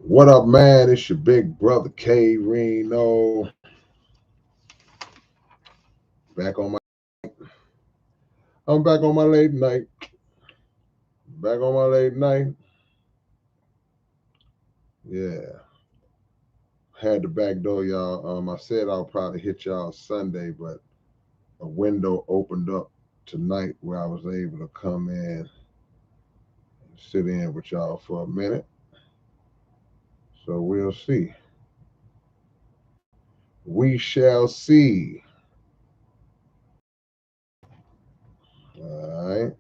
What up, man? It's your big brother K-Rino. Back on my I'm back on my late night. Back on my late night. Yeah. Had the back door, y'all. I said I'll probably hit y'all Sunday, but a window opened up tonight where I was able to come in and sit in with y'all for a minute. So we'll see. We shall see. All right.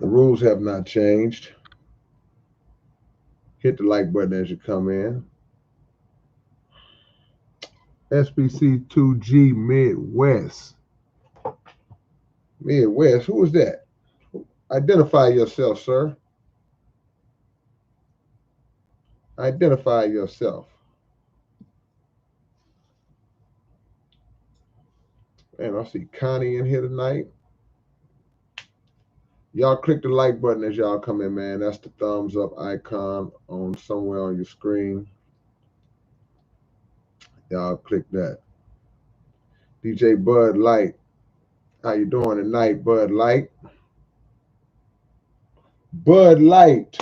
The rules have not changed. Hit the like button as you come in. SBC2G Midwest. Midwest, who is that? Identify yourself, sir. Identify yourself. Man, I see Connie in here tonight. Y'all click the like button as y'all come in, man. That's the thumbs up icon on somewhere on your screen. Y'all click that. DJ Bud Light. How you doing tonight, Bud Light? Bud Light.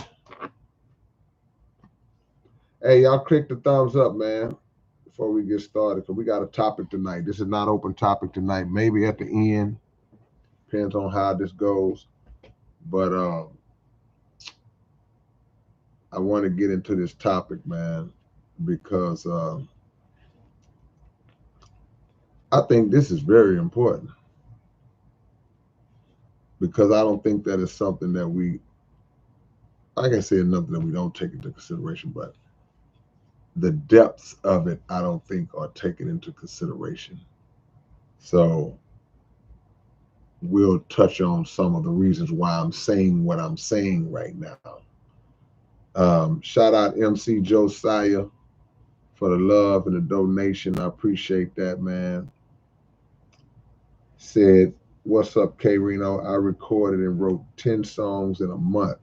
Hey, y'all click the thumbs up, man, before we get started, because we got a topic tonight. This is not open topic tonight. Maybe at the end. Depends on how this goes. But I want to get into this topic, man, because I think this is very important. Because I don't think that is something that I can say nothing that we don't take into consideration, but the depths of it, I don't think are taken into consideration. So we'll touch on some of the reasons why I'm saying what I'm saying right now. Shout out MC Josiah for the love and the donation. I appreciate that, man. Said, what's up, K-Rino? I recorded and wrote 10 songs in a month.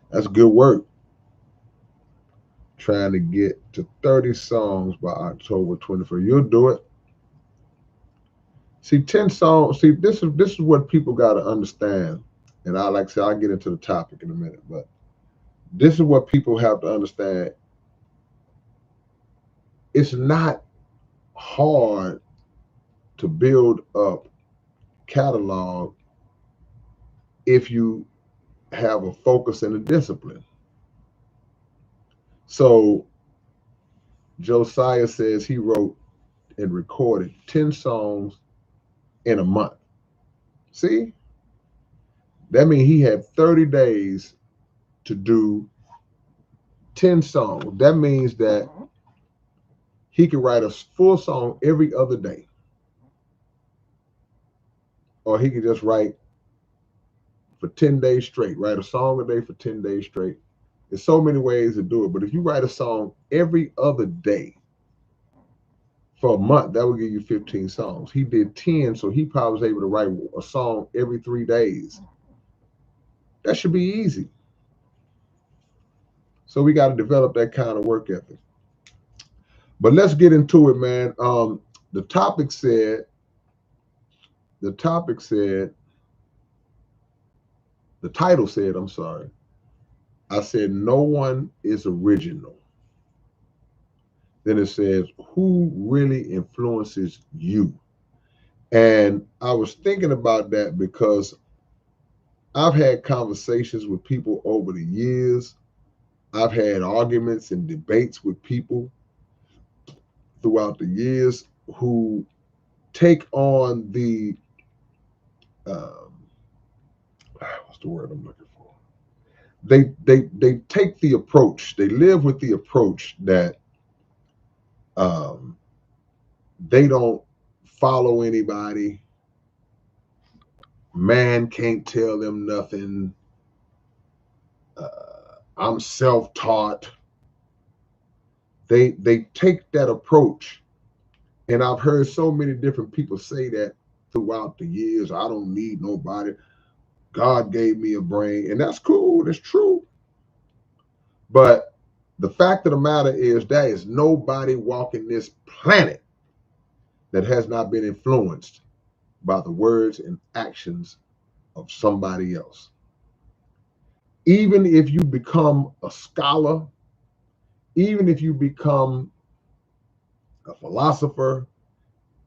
That's good work. Trying to get to 30 songs by October 21st. You'll do it. See, 10 songs. See, this is what people got to understand. And like I said, I'll get into the topic in a minute, but this is what people have to understand. It's not hard to build up catalog if you have a focus and a discipline. So Josiah says he wrote and recorded 10 songs in a month. See? That means he had 30 days to do 10 songs. That means that he could write a full song every other day. Or he could just write for 10 days straight, write a song a day for 10 days straight. There's so many ways to do it. But if you write a song every other day for a month, that would give you 15 songs. He did 10, so he probably was able to write a song every 3 days. That should be easy. So we got to develop that kind of work ethic. But let's get into it, man. The title said, I'm sorry. I said, no one is original. Then it says, who really influences you? And I was thinking about that because I've had conversations with people over the years. I've had arguments and debates with people throughout the years who take on the, what's the word I'm looking for? They take the approach, they live with the approach that they don't follow anybody. Man can't tell them nothing. I'm self-taught. They take that approach, and I've heard so many different people say that throughout the years. I don't need nobody. God gave me a brain, and that's cool, that's true. But the fact of the matter is there is nobody walking this planet that has not been influenced by the words and actions of somebody else. Even if you become a scholar, even if you become a philosopher,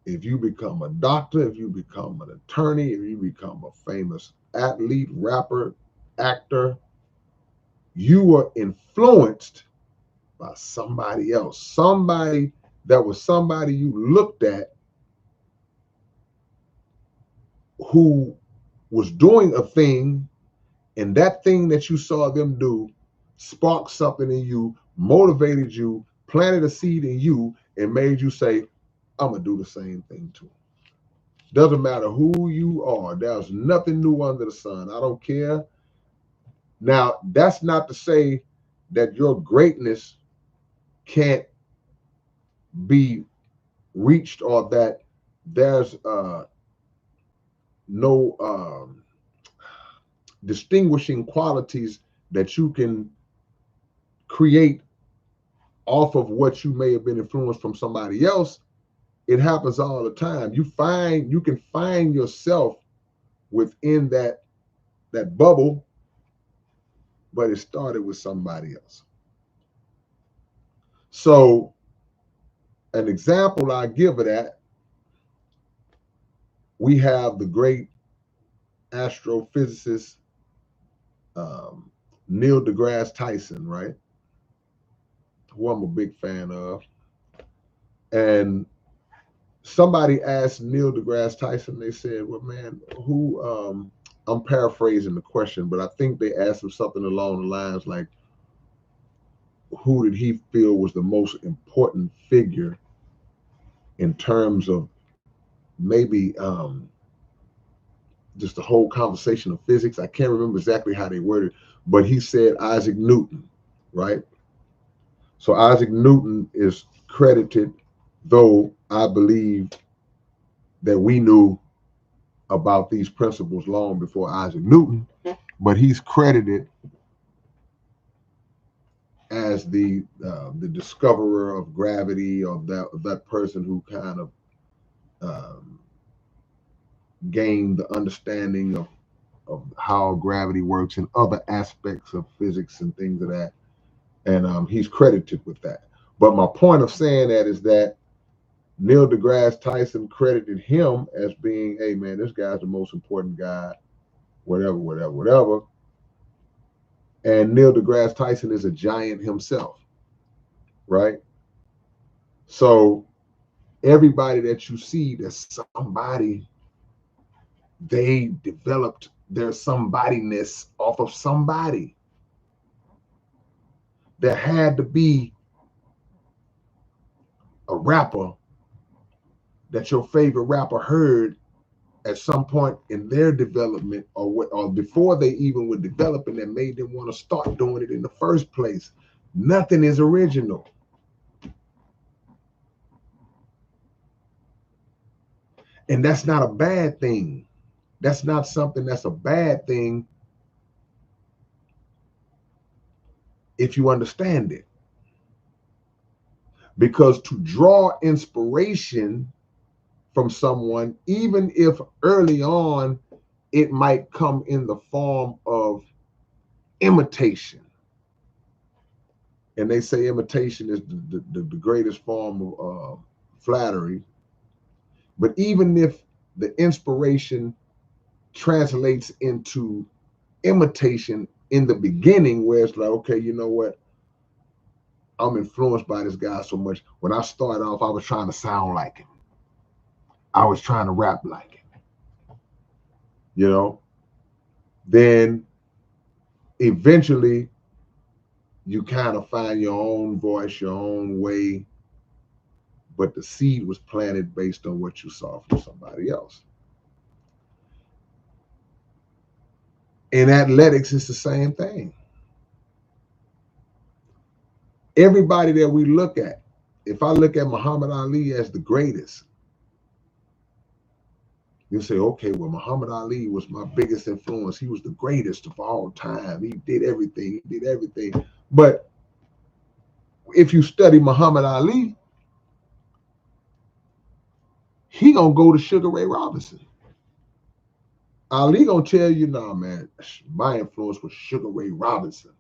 if you become a doctor, if you become an attorney, if you become a famous athlete, rapper, actor, you were influenced by somebody else. Somebody that was somebody you looked at who was doing a thing, and that thing that you saw them do sparked something in you, motivated you, planted a seed in you, and made you say, I'm going to do the same thing too. Doesn't matter who you are. There's nothing new under the sun. I don't care. Now, that's not to say that your greatness can't be reached or that there's no distinguishing qualities that you can create off of what you may have been influenced from somebody else. It happens all the time. You can find yourself within that bubble, but it started with somebody else. So an example I give of that, we have the great astrophysicist um, Neil deGrasse Tyson, right? Who I'm a big fan of. And somebody asked Neil deGrasse Tyson, they said, well, man, I'm paraphrasing the question, but I think they asked him something along the lines like, who did he feel was the most important figure in terms of maybe just the whole conversation of physics? I can't remember exactly how they worded it, but he said Isaac Newton, right? So Isaac Newton is credited, though I believe that we knew about these principles long before Isaac Newton, but he's credited as the discoverer of gravity, or that person who kind of um, gained the understanding of how gravity works and other aspects of physics and things of that. And he's credited with that. But my point of saying that is that Neil deGrasse Tyson credited him as being, hey man, this guy's the most important guy, whatever, whatever, whatever. And Neil deGrasse Tyson is a giant himself, right? So everybody that you see, there's somebody, they developed their somebodyness off of somebody. There had to be a rapper that your favorite rapper heard at some point in their development, or before they even were developing, that made them want to start doing it in the first place. Nothing is original. And that's not a bad thing. That's not something that's a bad thing if you understand it. Because to draw inspiration from someone, even if early on it might come in the form of imitation. And they say imitation is the greatest form of flattery. But even if the inspiration translates into imitation in the beginning, where it's like, okay, you know what? I'm influenced by this guy so much. When I started off, I was trying to sound like him. I was trying to rap like him, you know? Then eventually you kind of find your own voice, your own way, but the seed was planted based on what you saw from somebody else. In athletics, it's the same thing. Everybody that we look at, if I look at Muhammad Ali as the greatest, You say, okay, well, Muhammad Ali was my biggest influence. He was the greatest of all time. He did everything. He did everything. But if you study Muhammad Ali, he gonna go to Sugar Ray Robinson. Ali gonna tell you, nah, man, my influence was Sugar Ray Robinson.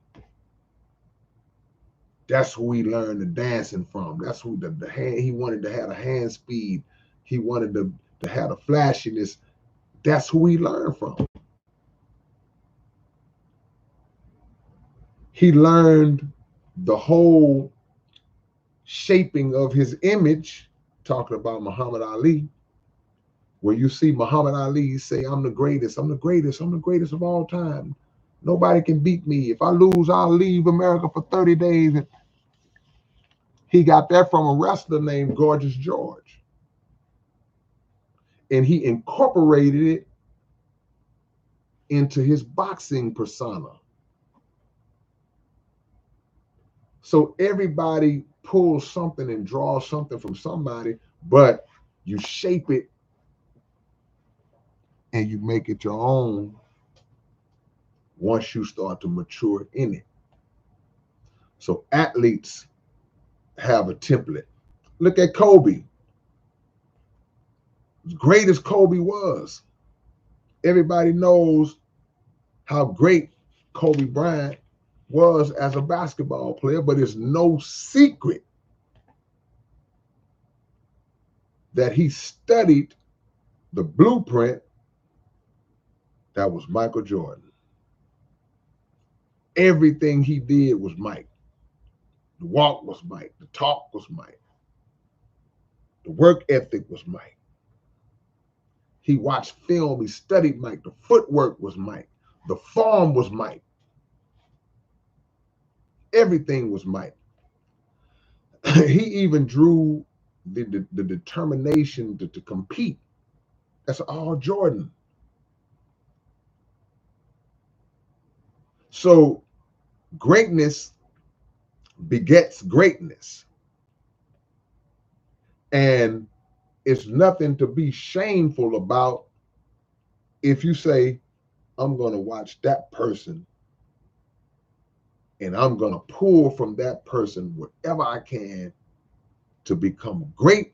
That's who he learned the dancing from. That's who the hand, he wanted to have a hand speed. He wanted to have the flashiness. That's who he learned from. He learned the whole shaping of his image, talking about Muhammad Ali, where you see Muhammad Ali say, I'm the greatest, I'm the greatest, I'm the greatest of all time. Nobody can beat me. If I lose, I'll leave America for 30 days. And he got that from a wrestler named Gorgeous George. And he incorporated it into his boxing persona. So everybody pulls something and draws something from somebody, but you shape it and you make it your own once you start to mature in it. So athletes have a template. Look at Kobe. As great as Kobe was, everybody knows how great Kobe Bryant was as a basketball player, but it's no secret that he studied the blueprint that was Michael Jordan. Everything he did was Mike. The walk was Mike. The talk was Mike. The work ethic was Mike. He watched film. He studied Mike. The footwork was Mike. The form was Mike. Everything was Mike. He even drew the determination to compete. That's all Jordan. So greatness begets greatness. And it's nothing to be shameful about if you say, I'm going to watch that person and I'm going to pull from that person whatever I can to become great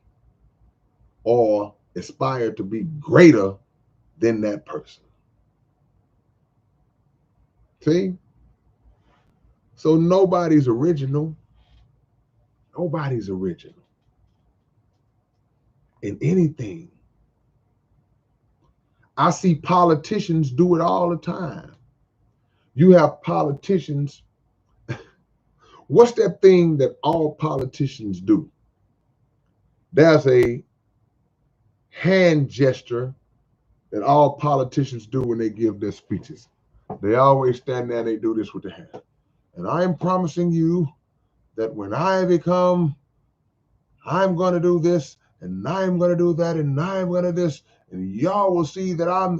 or aspire to be greater than that person. See? So nobody's original. Nobody's original in anything. I see politicians do it all the time. You have politicians. What's that thing that all politicians do? There's a hand gesture that all politicians do when they give their speeches. They always stand there and they do this with their hand. And I am promising you that when I become, I'm going to do this, and I'm going to do that, and I'm going to this, and y'all will see that I'm.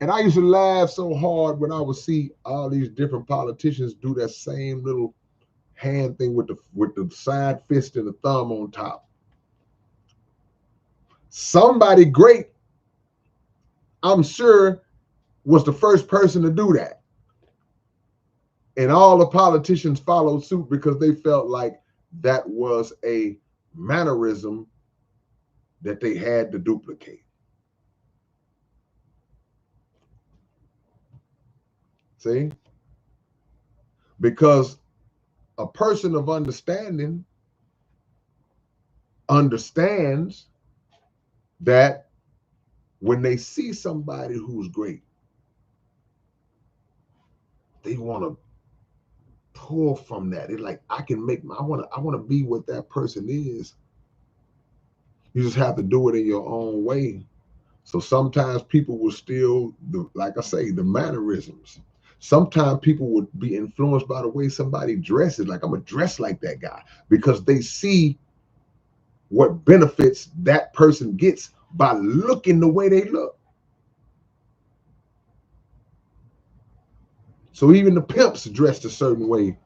And I used to laugh so hard when I would see all these different politicians do that same little hand thing with the side fist and the thumb on top. Somebody great, I'm sure, was the first person to do that. And all the politicians followed suit because they felt like that was a mannerism that they had to duplicate. See? Because a person of understanding understands that when they see somebody who's great, they want to pull from that. It's like, I can make I want to be what that person is. You just have to do it in your own way. So sometimes people will steal like I say, the mannerisms. Sometimes people would be influenced by the way somebody dresses. Like, I'm gonna dress like that guy because they see what benefits that person gets by looking the way they look. So even the pimps dressed a certain way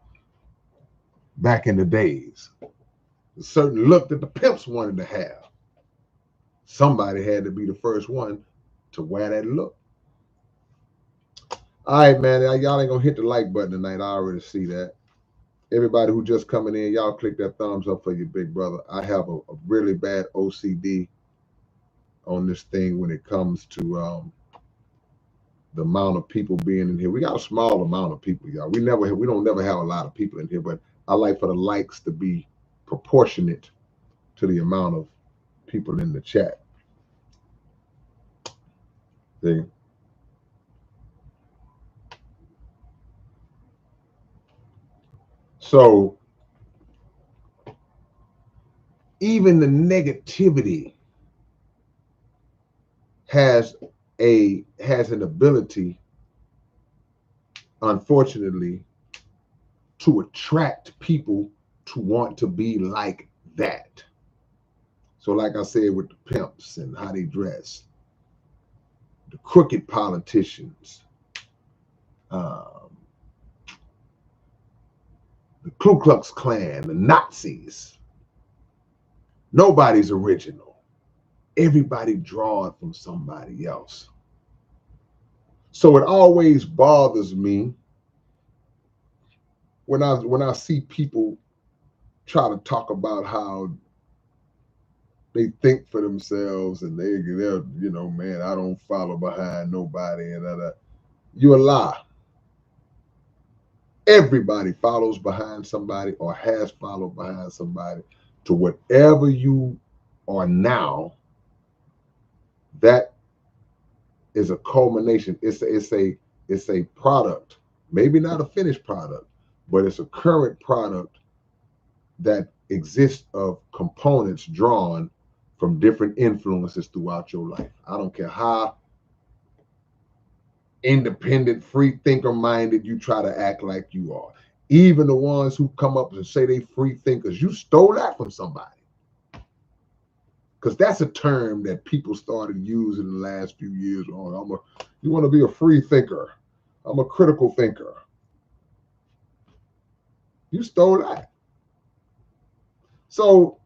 back in the days. A certain look that the pimps wanted to have. Somebody had to be the first one to wear that look. All right, man. Y'all ain't gonna hit the like button tonight. I already see that. Everybody who just coming in, y'all click that thumbs up for your big brother. I have a really bad OCD on this thing when it comes to the amount of people being in here. We got a small amount of people, y'all. We don't never have a lot of people in here, but I like for the likes to be proportionate to the amount of people in the chat. See? So even the negativity has an ability, unfortunately, to attract people to want to be like that. So like I said, with the pimps and how they dress, the crooked politicians, um, the Ku Klux Klan, the Nazis, nobody's original. Everybody draws from somebody else. So it always bothers me when I see people try to talk about how they think for themselves and they're man, I don't follow behind nobody and you a lie. Everybody follows behind somebody or has followed behind somebody to whatever you are now. That is a culmination. It's a product, maybe not a finished product, but it's a current product that exists of components drawn from different influences throughout your life. I don't care how independent, free thinker minded you try to act like you are. Even the ones who come up and say they free thinkers, you stole that from somebody. Because that's a term that people started using in the last few years. Oh, you want to be a free thinker. I'm a critical thinker. You stole that. So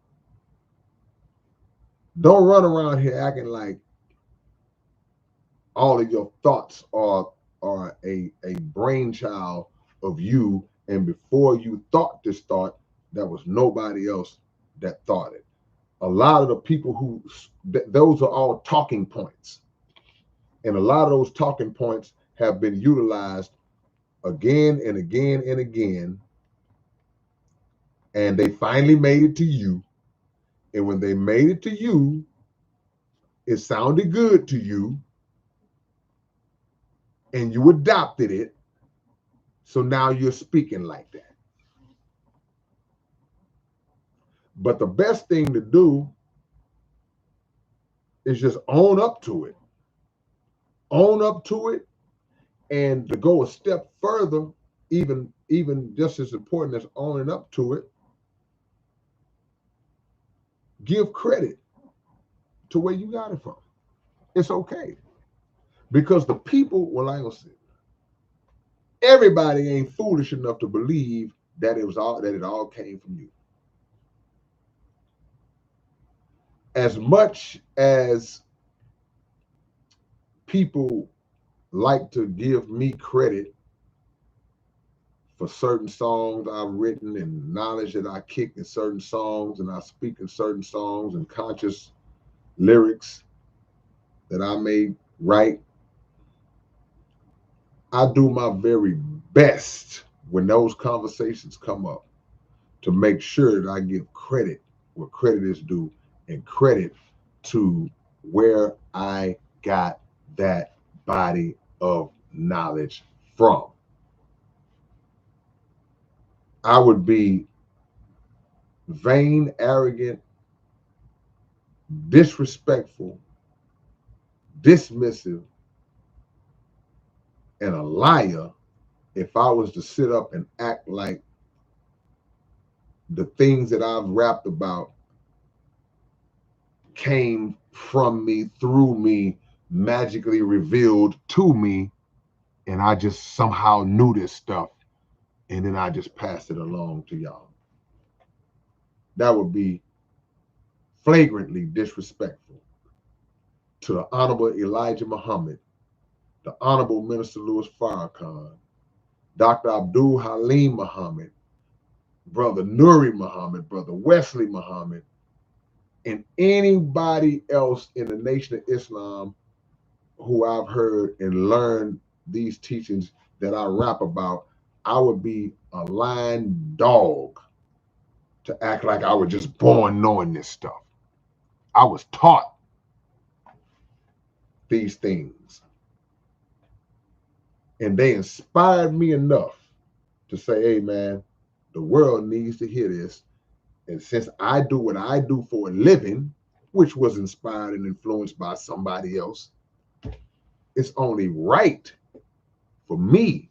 don't run around here acting like all of your thoughts are a brainchild of you, and before you thought this thought, there was nobody else that thought it. A lot of the people who those are all talking points, and a lot of those talking points have been utilized again and again and again, and they finally made it to you. And when they made it to you, it sounded good to you, and you adopted it. So now you're speaking like that. But the best thing to do is just own up to it. Own up to it, and to go a step further, even just as important as owning up to it, give credit to where you got it from. It's okay. Because the people, well, I ain't gonna say, everybody ain't foolish enough to believe that it all came from you. As much as people like to give me credit for certain songs I've written and knowledge that I kick in certain songs and I speak in certain songs and conscious lyrics that I may write, I do my very best when those conversations come up to make sure that I give credit where credit is due and credit to where I got that body of knowledge from. I would be vain, arrogant, disrespectful, dismissive, and a liar if I was to sit up and act like the things that I've rapped about came from me, through me, magically revealed to me, and I just somehow knew this stuff, and then I just passed it along to y'all. That would be flagrantly disrespectful. to the Honorable Elijah Muhammad, the Honorable Minister Louis Farrakhan, Dr. Abdul Halim Muhammad, Brother Nuri Muhammad, Brother Wesley Muhammad, and anybody else in the Nation of Islam who I've heard and learned these teachings that I rap about, I would be a lying dog to act like I was just born knowing this stuff. I was taught these things, and they inspired me enough to say, hey man, the world needs to hear this. And since I do what I do for a living, which was inspired and influenced by somebody else, it's only right for me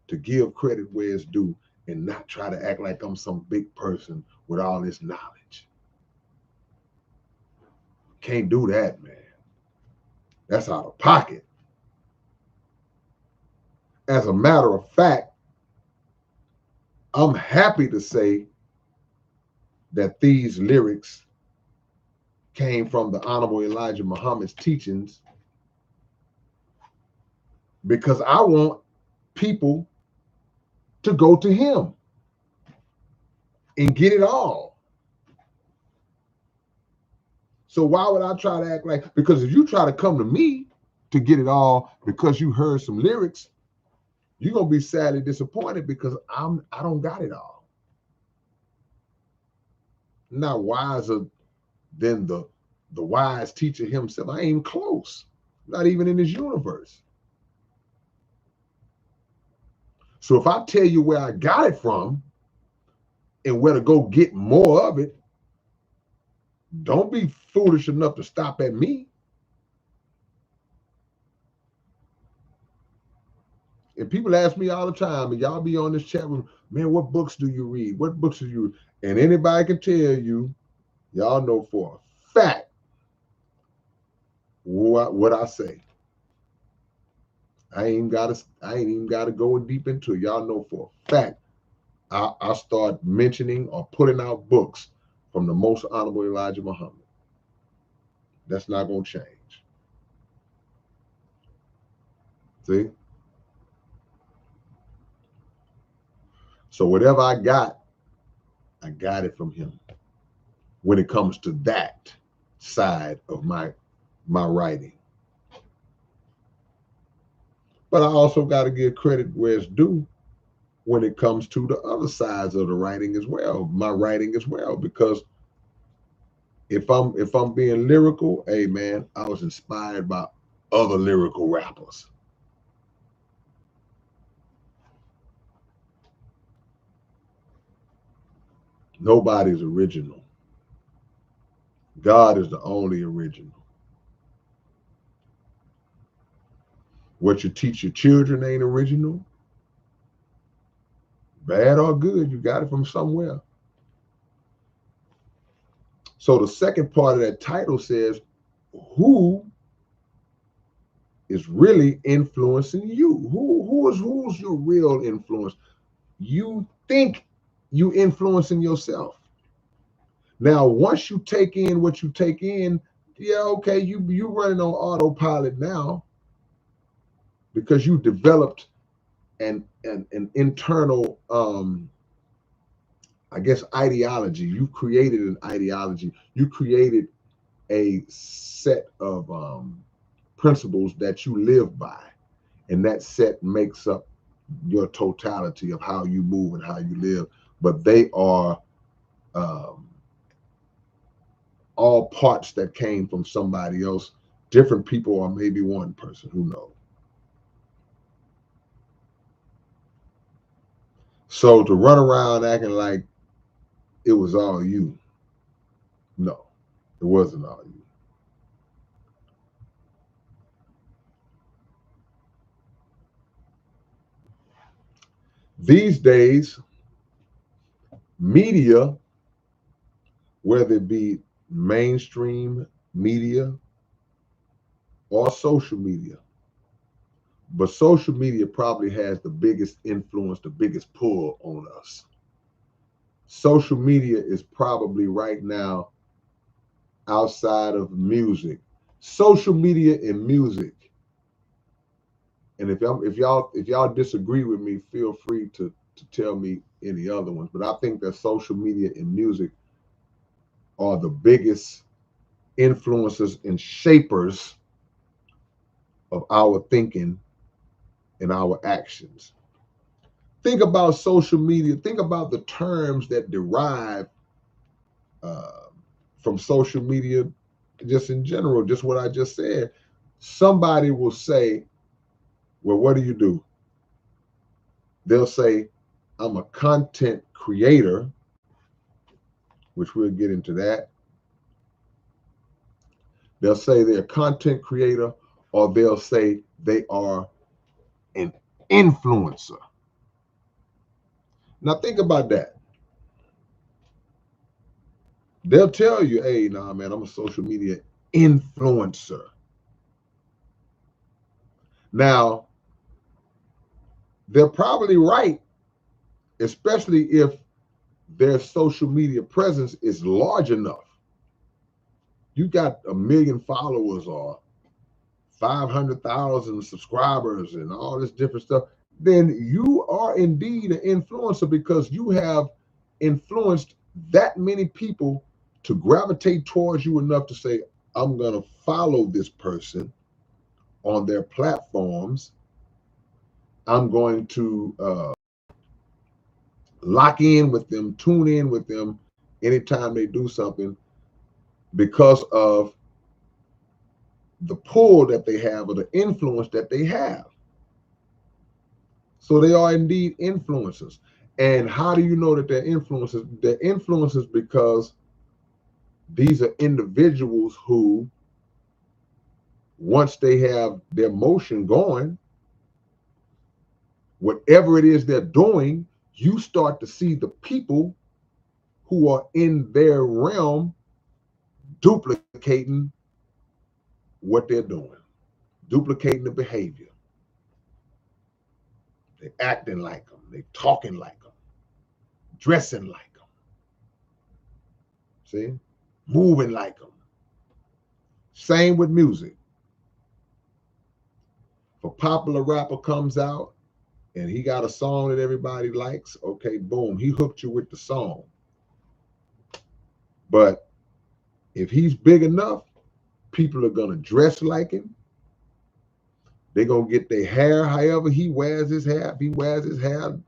to give credit where it's due and not try to act like I'm some big person with all this knowledge. Can't do that, man. That's out of pocket. As a matter of fact, I'm happy to say that these lyrics came from the Honorable Elijah Muhammad's teachings, because I want people to go to him and get it all. So why would I try to act like, because if you try to come to me to get it all because you heard some lyrics, you're gonna be sadly disappointed because I don't got it all. I'm not wiser than the wise teacher himself. I ain't even close, not even in this universe. So if I tell you where I got it from and where to go get more of it, don't be foolish enough to stop at me. And people ask me all the time, and y'all be on this chat room, man, what books do you read? What books do you read? And anybody can tell you, y'all know for a fact what I say. I ain't even gotta go deep into it. Y'all know for a fact I start mentioning or putting out books from the Most Honorable Elijah Muhammad. That's not gonna change. See? So whatever I got it from him when it comes to that side of my writing. But I also got to give credit where it's due when it comes to the other sides of the writing as well, my writing as well, because if I'm being lyrical, hey man, I was inspired by other lyrical rappers. Nobody's original. God is the only original. What you teach your children ain't original. Bad or good, you got it from somewhere. So the second part of that title says, who is really influencing you? Who's your real influence? You think you influencing yourself. Now, once you take in what you take in, yeah, okay, you running on autopilot now because you developed an internal I guess ideology. You created an ideology. You created a set of principles that you live by, and that set makes up your totality of how you move and how you live. But they are all parts that came from somebody else, different people, or maybe one person, who knows. So to run around acting like it was all you, no, it wasn't all you. These days, media, whether it be mainstream media or social media, but social media probably has the biggest influence, the biggest pull on us. Social media is probably right now, outside of music, social media and music. And if y'all disagree with me, feel free to tell me any other ones. But I think that social media and music are the biggest influencers and shapers of our thinking and our actions. Think about social media. Think about the terms that derive from social media, just in general, just what I just said. Somebody will say, well, what do you do? They'll say, I'm a content creator, which we'll get into that. They'll say they're a content creator, or they'll say they are an influencer. Now think about that. They'll tell you, hey, nah, man, I'm a social media influencer. Now, they're probably right, especially if their social media presence is large enough. You got 1 million followers or 500,000 subscribers and all this different stuff, then you are indeed an influencer because you have influenced that many people to gravitate towards you enough to say, I'm going to follow this person on their platforms. I'm going to lock in with them, tune in with them anytime they do something because of the pull that they have or the influence that they have. So they are indeed influencers. And how do you know that they're influencers? They're influencers because these are individuals who, once they have their motion going, whatever it is they're doing, you start to see the people who are in their realm duplicating what they're doing, duplicating the behavior. They're acting like them, they're talking like them, dressing like them, see, moving like them. Same with music. If a popular rapper comes out and he got a song that everybody likes, okay, boom, he hooked you with the song. But if he's big enough, people are gonna dress like him. They're gonna get their hair however he wears his hair. If he wears his hair,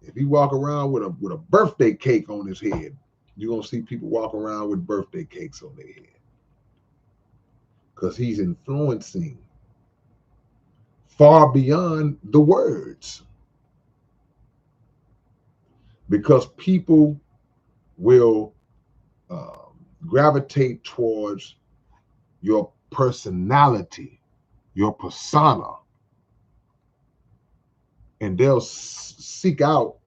if he walk around with a birthday cake on his head, you're gonna see people walk around with birthday cakes on their head. Because he's influencing far beyond the words. Because people will gravitate towards your personality, your persona, and they'll seek out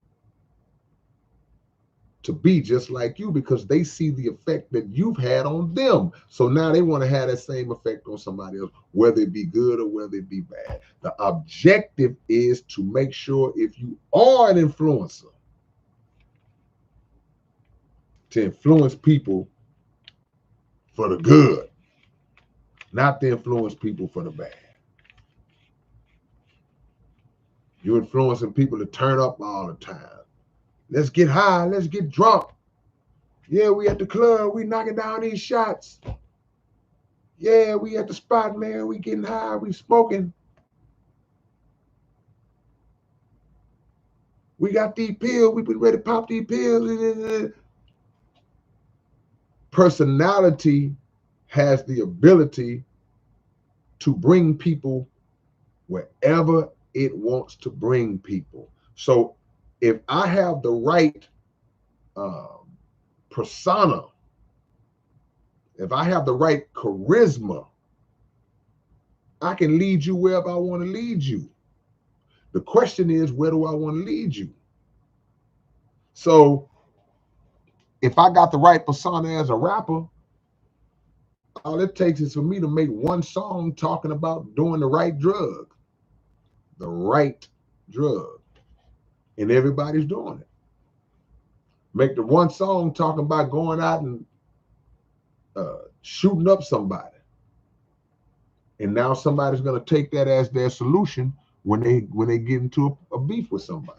to be just like you because they see the effect that you've had on them. So now they want to have that same effect on somebody else, whether it be good or whether it be bad. The objective is to make sure if you are an influencer, to influence people for the good, not to influence people for the bad. You're influencing people to turn up all the time. Let's get high, let's get drunk. Yeah, we at the club, we knocking down these shots. Yeah, we at the spot, man, we getting high, we smoking. We got these pills, we been ready to pop these pills. Personality has the ability to bring people wherever it wants to bring people. So if I have the right persona, if I have the right charisma, I can lead you wherever I want to lead you. The question is, where do I want to lead you? So if I got the right persona as a rapper, all it takes is for me to make one song talking about doing the right drug. The right drug. And everybody's doing it. Make the one song talking about going out and shooting up somebody. And now somebody's going to take that as their solution when they get into a beef with somebody.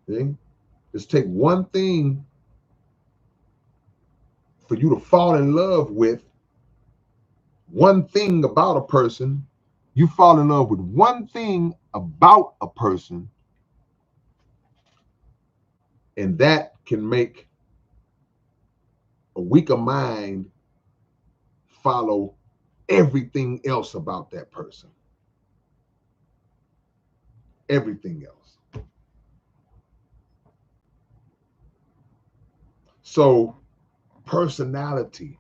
See? Just take one thing for you to fall in love with, one thing about a person. You fall in love with one thing about a person, and that can make a weaker mind follow everything else about that person. Everything else. So, personality,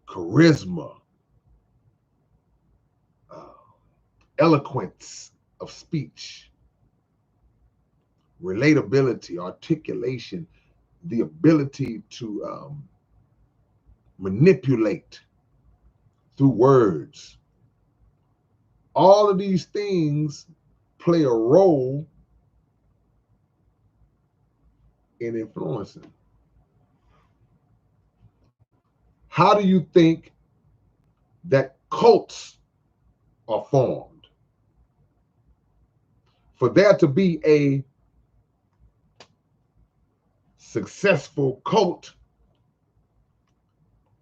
charisma, uh, eloquence of speech, relatability, articulation, the ability to manipulate through words. All of these things play a role in influencing. How do you think that cults are formed? For there to be a successful cult,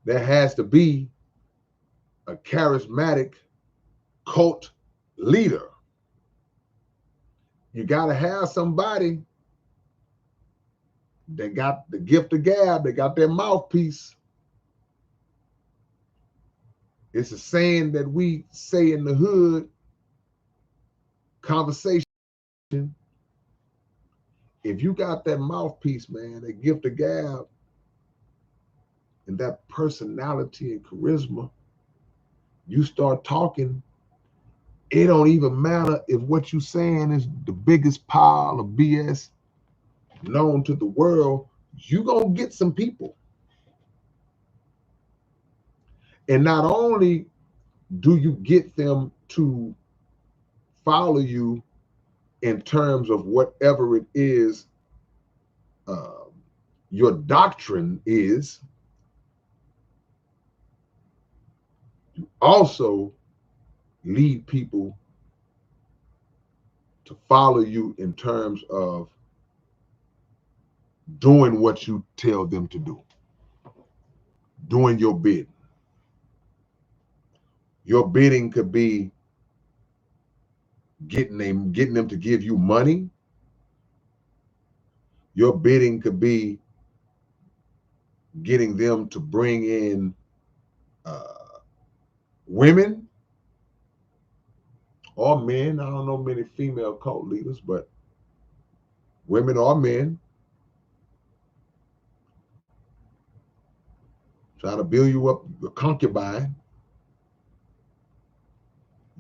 there has to be a charismatic cult leader. You got to have somebody that got the gift of gab, they got their mouthpiece. It's a saying that we say in the hood, conversation. If you got that mouthpiece, man, that gift of gab, and that personality and charisma, you start talking, it don't even matter if what you saying is the biggest pile of BS known to the world, you gonna get some people. And not only do you get them to follow you in terms of whatever it is your doctrine is, you also lead people to follow you in terms of doing what you tell them to do, doing your bidding. Your bidding could be getting them to give you money. Your bidding could be getting them to bring in women or men. I don't know many female cult leaders, but women or men. Try to build you up a concubine.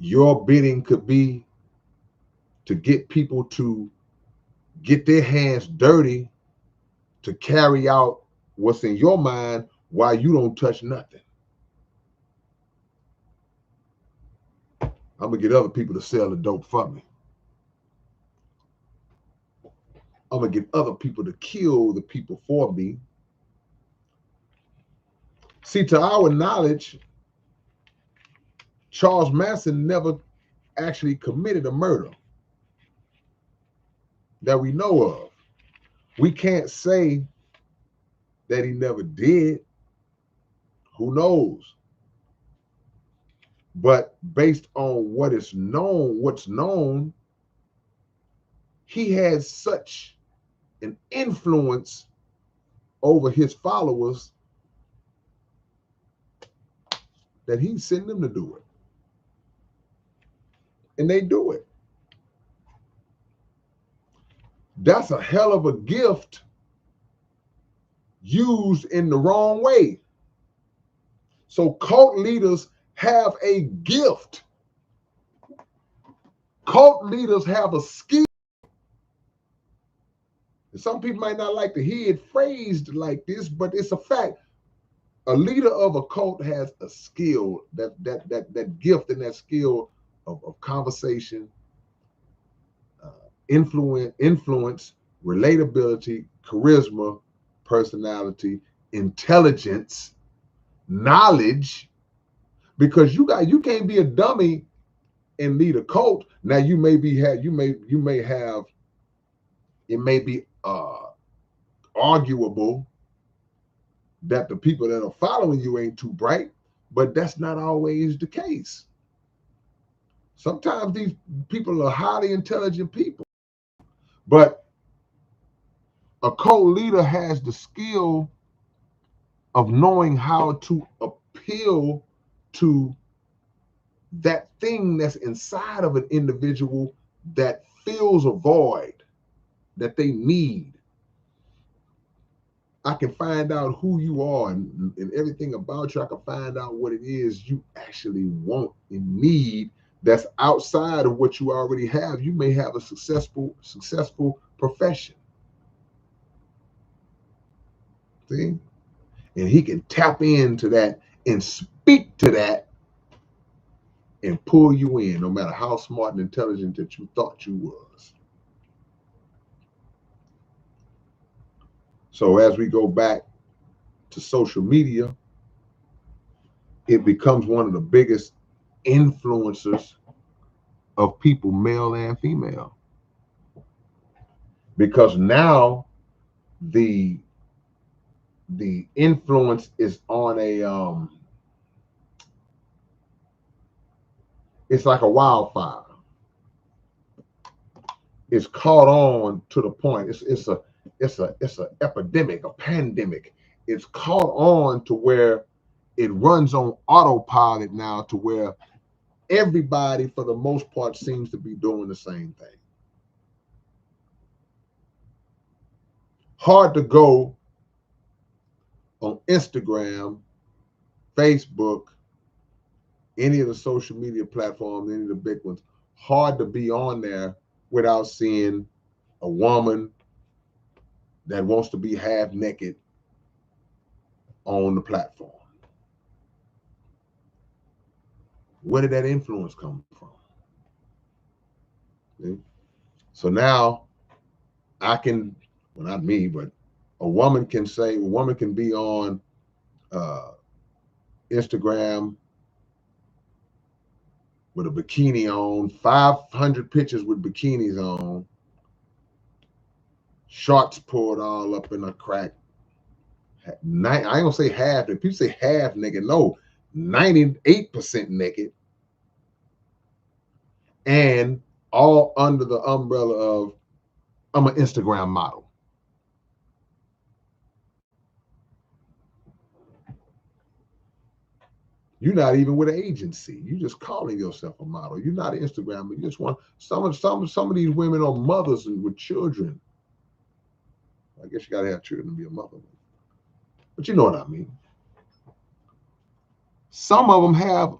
Your bidding could be to get people to get their hands dirty to carry out what's in your mind while you don't touch nothing. I'm gonna get other people to sell the dope for me. I'm gonna get other people to kill the people for me. See, to our knowledge, Charles Manson never actually committed a murder that we know of. We can't say that he never did. Who knows? But based on what's known, he had such an influence over his followers that he sent them to do it. And they do it. That's a hell of a gift used in the wrong way. So cult leaders have a gift. Cult leaders have a skill. Some people might not like to hear it phrased like this, but it's a fact. A leader of a cult has a skill, that gift and that skill of conversation, influence, relatability, charisma, personality, intelligence, knowledge, because you can't be a dummy and lead a cult. Now you may have it may be arguable that the people that are following you ain't too bright, but that's not always the case. Sometimes these people are highly intelligent people, but a cult leader has the skill of knowing how to appeal to that thing that's inside of an individual that fills a void that they need. I can find out who you are and everything about you. I can find out what it is you actually want and need that's outside of what you already have. You may have a successful profession. See? And he can tap into that and speak to that and pull you in, no matter how smart and intelligent that you thought you was. So as we go back to social media, it becomes one of the biggest influencers of people, male and female, because now the influence is on a it's like a wildfire. It's caught on to the point. It's a epidemic, a pandemic. It's caught on to where it runs on autopilot now, to where everybody for the most part seems to be doing the same thing. Hard to go on Instagram, Facebook, any of the social media platforms, any of the big ones. Hard to be on there without seeing a woman that wants to be half naked on the platform. Where did that influence come from? See? So now I can, well, not me, but a woman can be on Instagram with a bikini on, 500 pictures with bikinis on, shorts pulled all up in a crack. I ain't gonna say half. If people say half naked, no, 98% naked, and all under the umbrella of I'm an Instagram model. You're not even with an agency. You're just calling yourself a model. You're not an Instagram. You just want some of these women are mothers with children. I guess you gotta have children to be a mother, but you know what I mean. Some of them have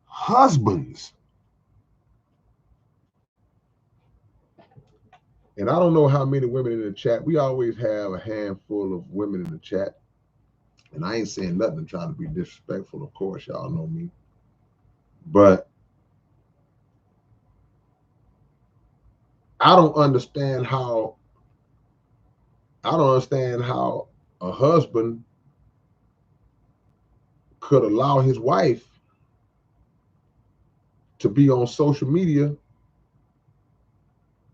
husbands, and I don't know how many women in the chat. We always have a handful of women in the chat, and I ain't saying nothing to try to be disrespectful. Of course, y'all know me, but I don't understand how a husband could allow his wife to be on social media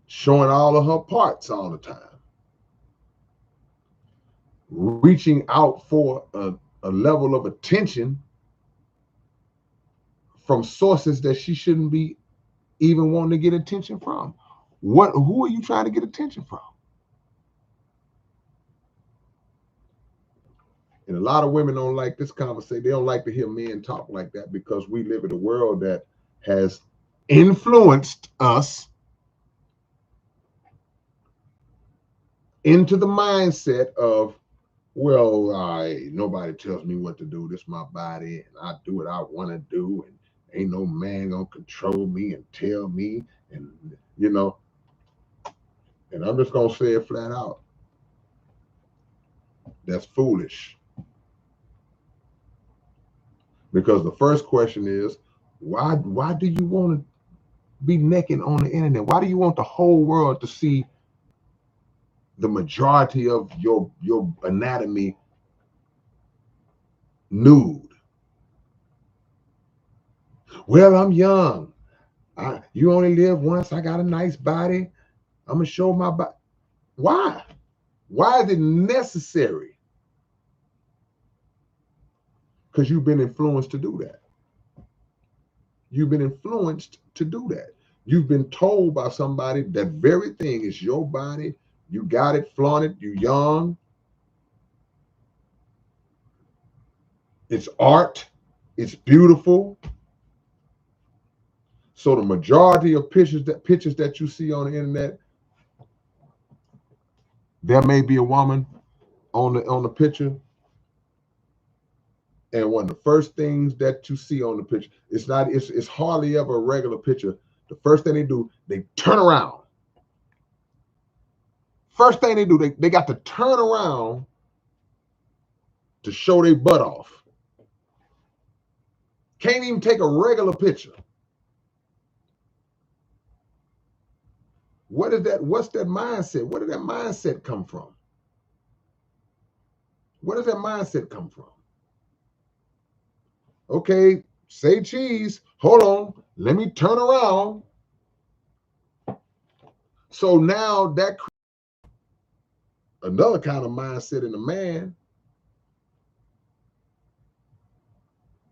showing all of her parts all the time, reaching out for a level of attention from sources that she shouldn't be even wanting to get attention from. Who are you trying to get attention from? And a lot of women don't like this conversation. They don't like to hear men talk like that, because we live in a world that has influenced us into the mindset of, well, nobody tells me what to do. This is my body, and I do what I want to do, and ain't no man gonna control me and tell me, and and I'm just gonna say it flat out. That's foolish. Because the first question is, why do you want to be naked on the internet? Why do you want the whole world to see the majority of your anatomy nude? Well, I'm young. You only live once. I got a nice body. I'm gonna show my body. Why? Why is it necessary? Because you've been influenced to do that. You've been influenced to do that. You've been told by somebody that very thing is your body. You got it, flaunt it. You young. It's art. It's beautiful. So the majority of pictures that you see on the internet, there may be a woman on the picture, and one of the first things that you see on the picture, it's hardly ever a regular picture. The first thing they do, they turn around. First thing they do, they got to turn around to show their butt off. Can't even take a regular picture. What is that? What's that mindset? Where did that mindset come from? Where does that mindset come from? Okay, say cheese. Hold on. Let me turn around. So now that another kind of mindset in a man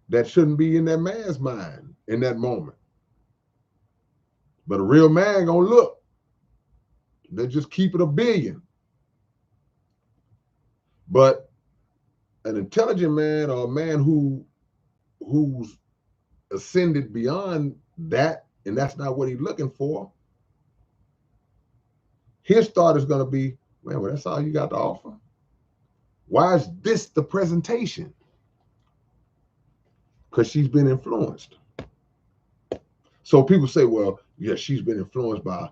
that shouldn't be in that man's mind in that moment. But a real man gonna look. They just keep it a billion. But an intelligent man or a man who's ascended beyond that, and that's not what he's looking for, his thought is going to be, man, well, that's all you got to offer. Why is this the presentation? Because she's been influenced. So people say, well, yeah, she's been influenced by,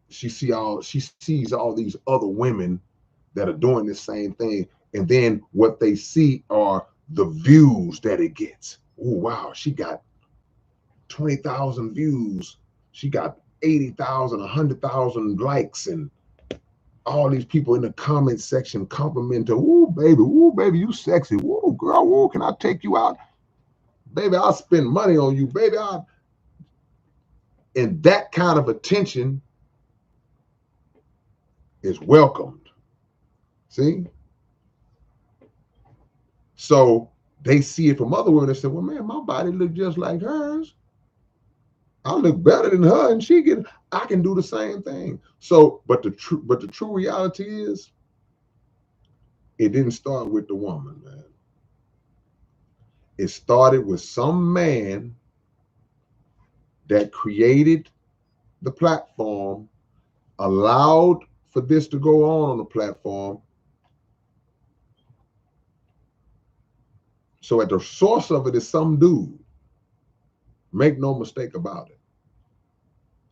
she sees all these other women that are doing the same thing. And then what they see are the views that it gets. Oh, wow, she got 20,000 views. She got 80,000, 100,000 likes, and all these people in the comment section compliment her. Ooh, baby, you sexy. Ooh, girl, ooh, can I take you out? Baby, I'll spend money on you, baby. And that kind of attention is welcomed. See? So they see it from other women and say, well, man, my body look just like hers. I look better than her, and I can do the same thing. So, but the true reality is, it didn't start with the woman, man. It started with some man that created the platform, allowed for this to go on the platform. So at the source of it is some dude. Make no mistake about it.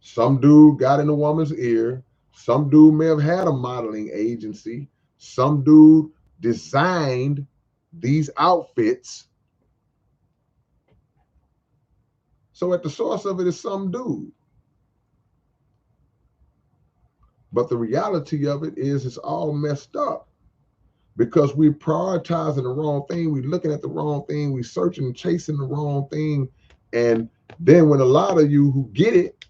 Some dude got in a woman's ear. Some dude may have had a modeling agency. Some dude designed these outfits. So at the source of it is some dude. But the reality of it is it's all messed up because we're prioritizing the wrong thing. We're looking at the wrong thing. We're searching and chasing the wrong thing. And then when a lot of you who get it,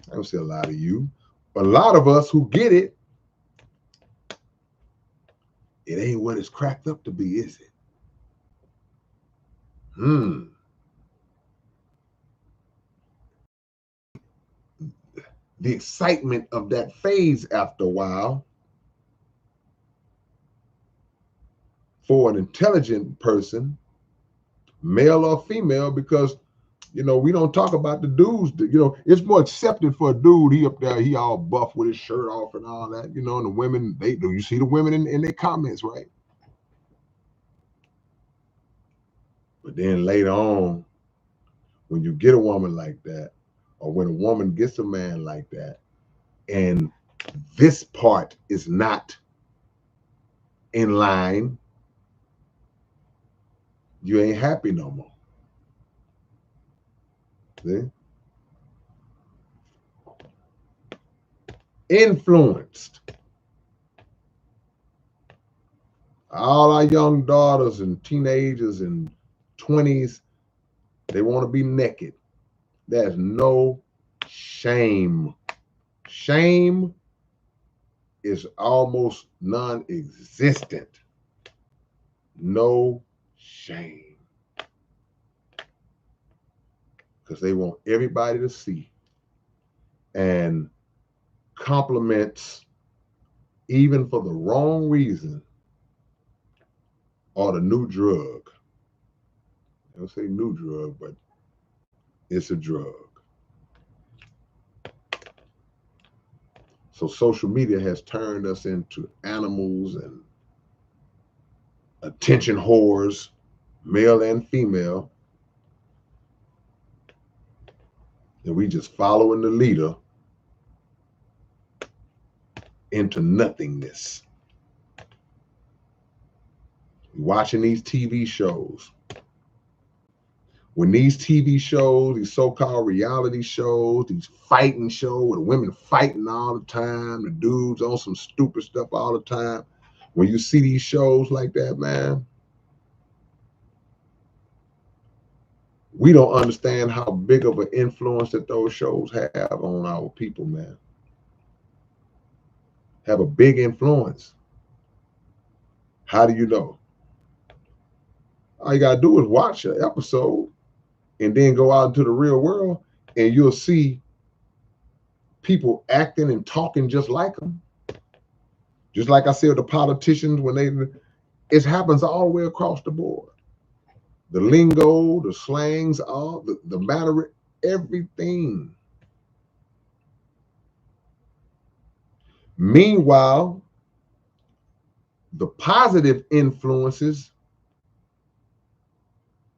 I don't say a lot of you, but a lot of us who get it, it ain't what it's cracked up to be, is it? The excitement of that fades after a while for an intelligent person, male or female, because we don't talk about the dudes. It's more accepted for a dude. He up there, he all buff with his shirt off and all that. And the women, they do. You see the women in their comments, right? But then later on, when you get a woman like that, or when a woman gets a man like that, and this part is not in line, you ain't happy no more. See? Influenced. All our young daughters and teenagers and 20s, they want to be naked. There's no shame. Shame is almost non-existent. No shame. Because they want everybody to see. And compliments, even for the wrong reason, are the new drug. I don't say new drug, but it's a drug. So social media has turned us into animals and attention whores, male and female. And we just following the leader into nothingness. Watching these TV shows. When these TV shows, these so-called reality shows, these fighting shows with the women fighting all the time, the dudes on some stupid stuff all the time. When you see these shows like that, man, we don't understand how big of an influence that those shows have on our people, man. Have a big influence. How do you know? All you gotta do is watch an episode and then go out into the real world and you'll see people acting and talking just like them. Just like I said, the politicians, it happens all the way across the board. The lingo, the slangs, all the matter, everything. Meanwhile, the positive influences,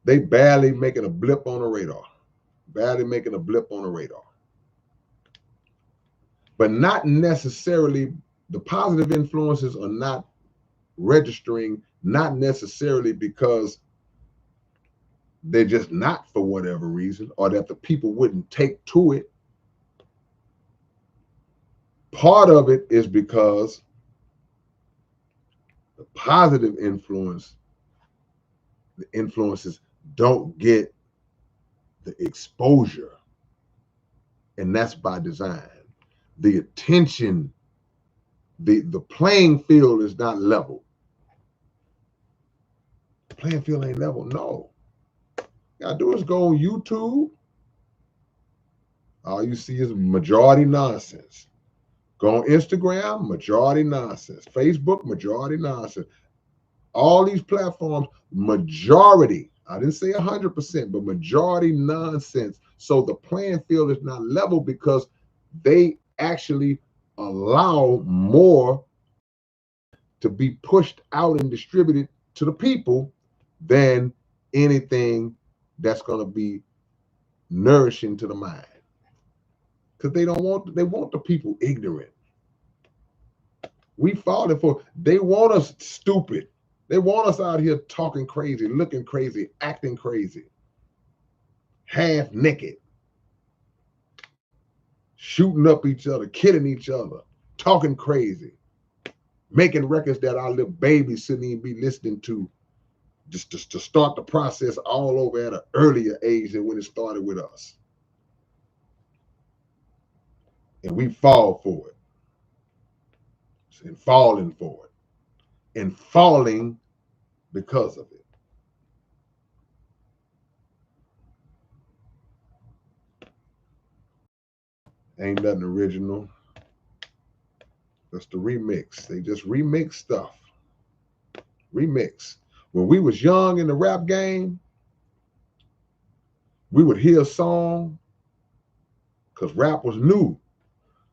they barely making a blip on the radar. Barely making a blip on the radar. But not necessarily, the positive influences are not registering, not necessarily because they're just not for whatever reason, or that the people wouldn't take to it. Part of it is because the positive influences don't get the exposure, and that's by design. The attention, the playing field is not level. The playing field ain't level. No. All you gotta do is go on YouTube. All you see is majority nonsense. Go on Instagram, majority nonsense. Facebook, majority nonsense. All these platforms, majority, I didn't say 100%, but majority nonsense. So the playing field is not level because they actually allow more to be pushed out and distributed to the people than anything that's going to be nourishing to the mind. Because they want the people ignorant. We falling for, they want us stupid. They want us out here talking crazy, looking crazy, acting crazy, half naked, shooting up each other, killing each other, talking crazy, making records that our little babies shouldn't even be listening to, just to start the process all over at an earlier age than when it started with us. And we fall for it. And falling for it. And falling because of it. Ain't nothing original. That's the remix. They just remix stuff. Remix. When we was young in the rap game, we would hear a song because rap was new.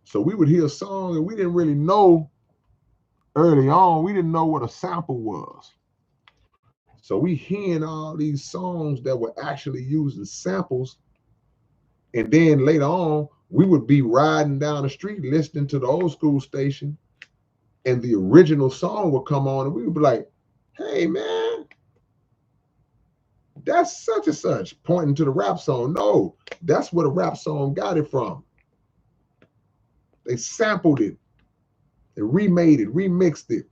So we would hear a song and we didn't really know early on, we didn't know what a sample was. So we hearing all these songs that were actually using samples. And then later on, we would be riding down the street listening to the old school station and the original song would come on and we would be like, hey man, that's such and such, pointing to the rap song. No, that's where the rap song got it from. They sampled it, they remade it, remixed it.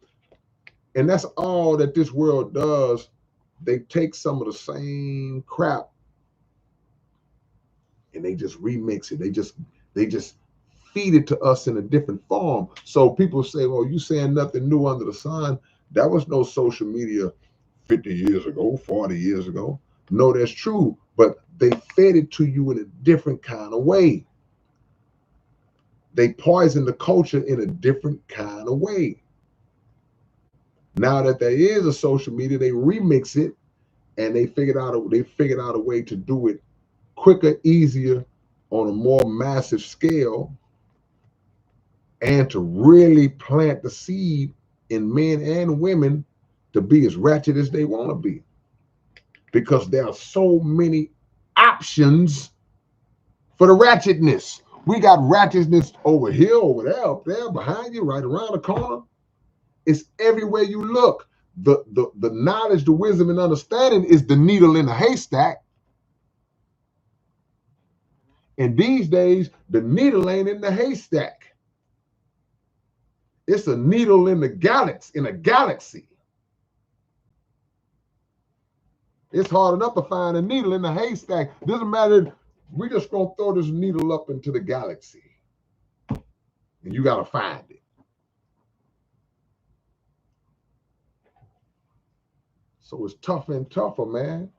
And that's all that this world does. They take some of the same crap and they just remix it. They just feed it to us in a different form. So people say, "Oh, you saying nothing new under the sun?" That was no social media 50 years ago, 40 years ago. No, that's true, but they fed it to you in a different kind of way. They poison the culture in a different kind of way. Now that there is a social media, they remix it and they figured out a way to do it quicker, easier, on a more massive scale, and to really plant the seed in men and women to be as ratchet as they want to be. Because there are so many options for the ratchetness. We got ratchetness over here, over there, up there, behind you, right around the corner. It's everywhere you look. The knowledge, the wisdom, and understanding is the needle in the haystack. And these days, the needle ain't in the haystack. It's a needle in the galaxy, in a galaxy. It's hard enough to find a needle in the haystack. Doesn't matter. We just gonna throw this needle up into the galaxy, and you gotta find it. So it's tougher and tougher, man.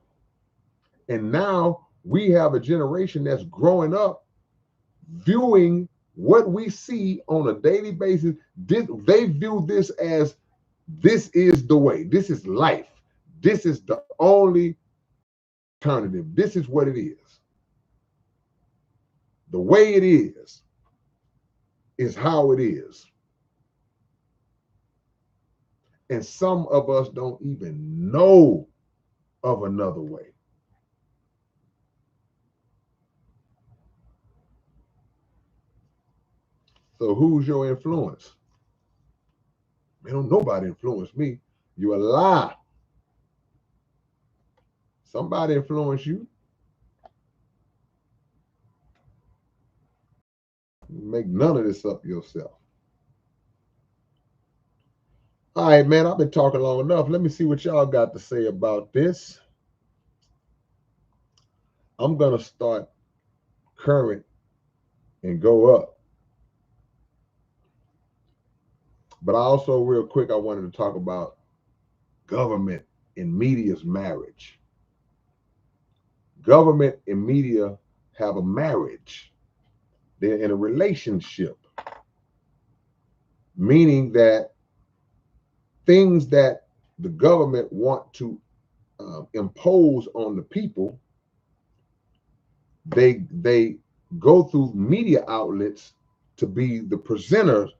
And now we have a generation that's growing up viewing what we see on a daily basis. They view this as this is the way. This is life. This is the only alternative. This is what it is. The way it is how it is. And some of us don't even know of another way. So who's your influence? Man, don't nobody influence me. You a lie. Somebody influence you. Make none of this up yourself. All right, man, I've been talking long enough. Let me see what y'all got to say about this. I'm going to start current and go up. But also, real quick, I wanted to talk about government and media's marriage. Government and media have a marriage. They're in a relationship, meaning that things that the government want to impose on the people, they go through media outlets to be the presenters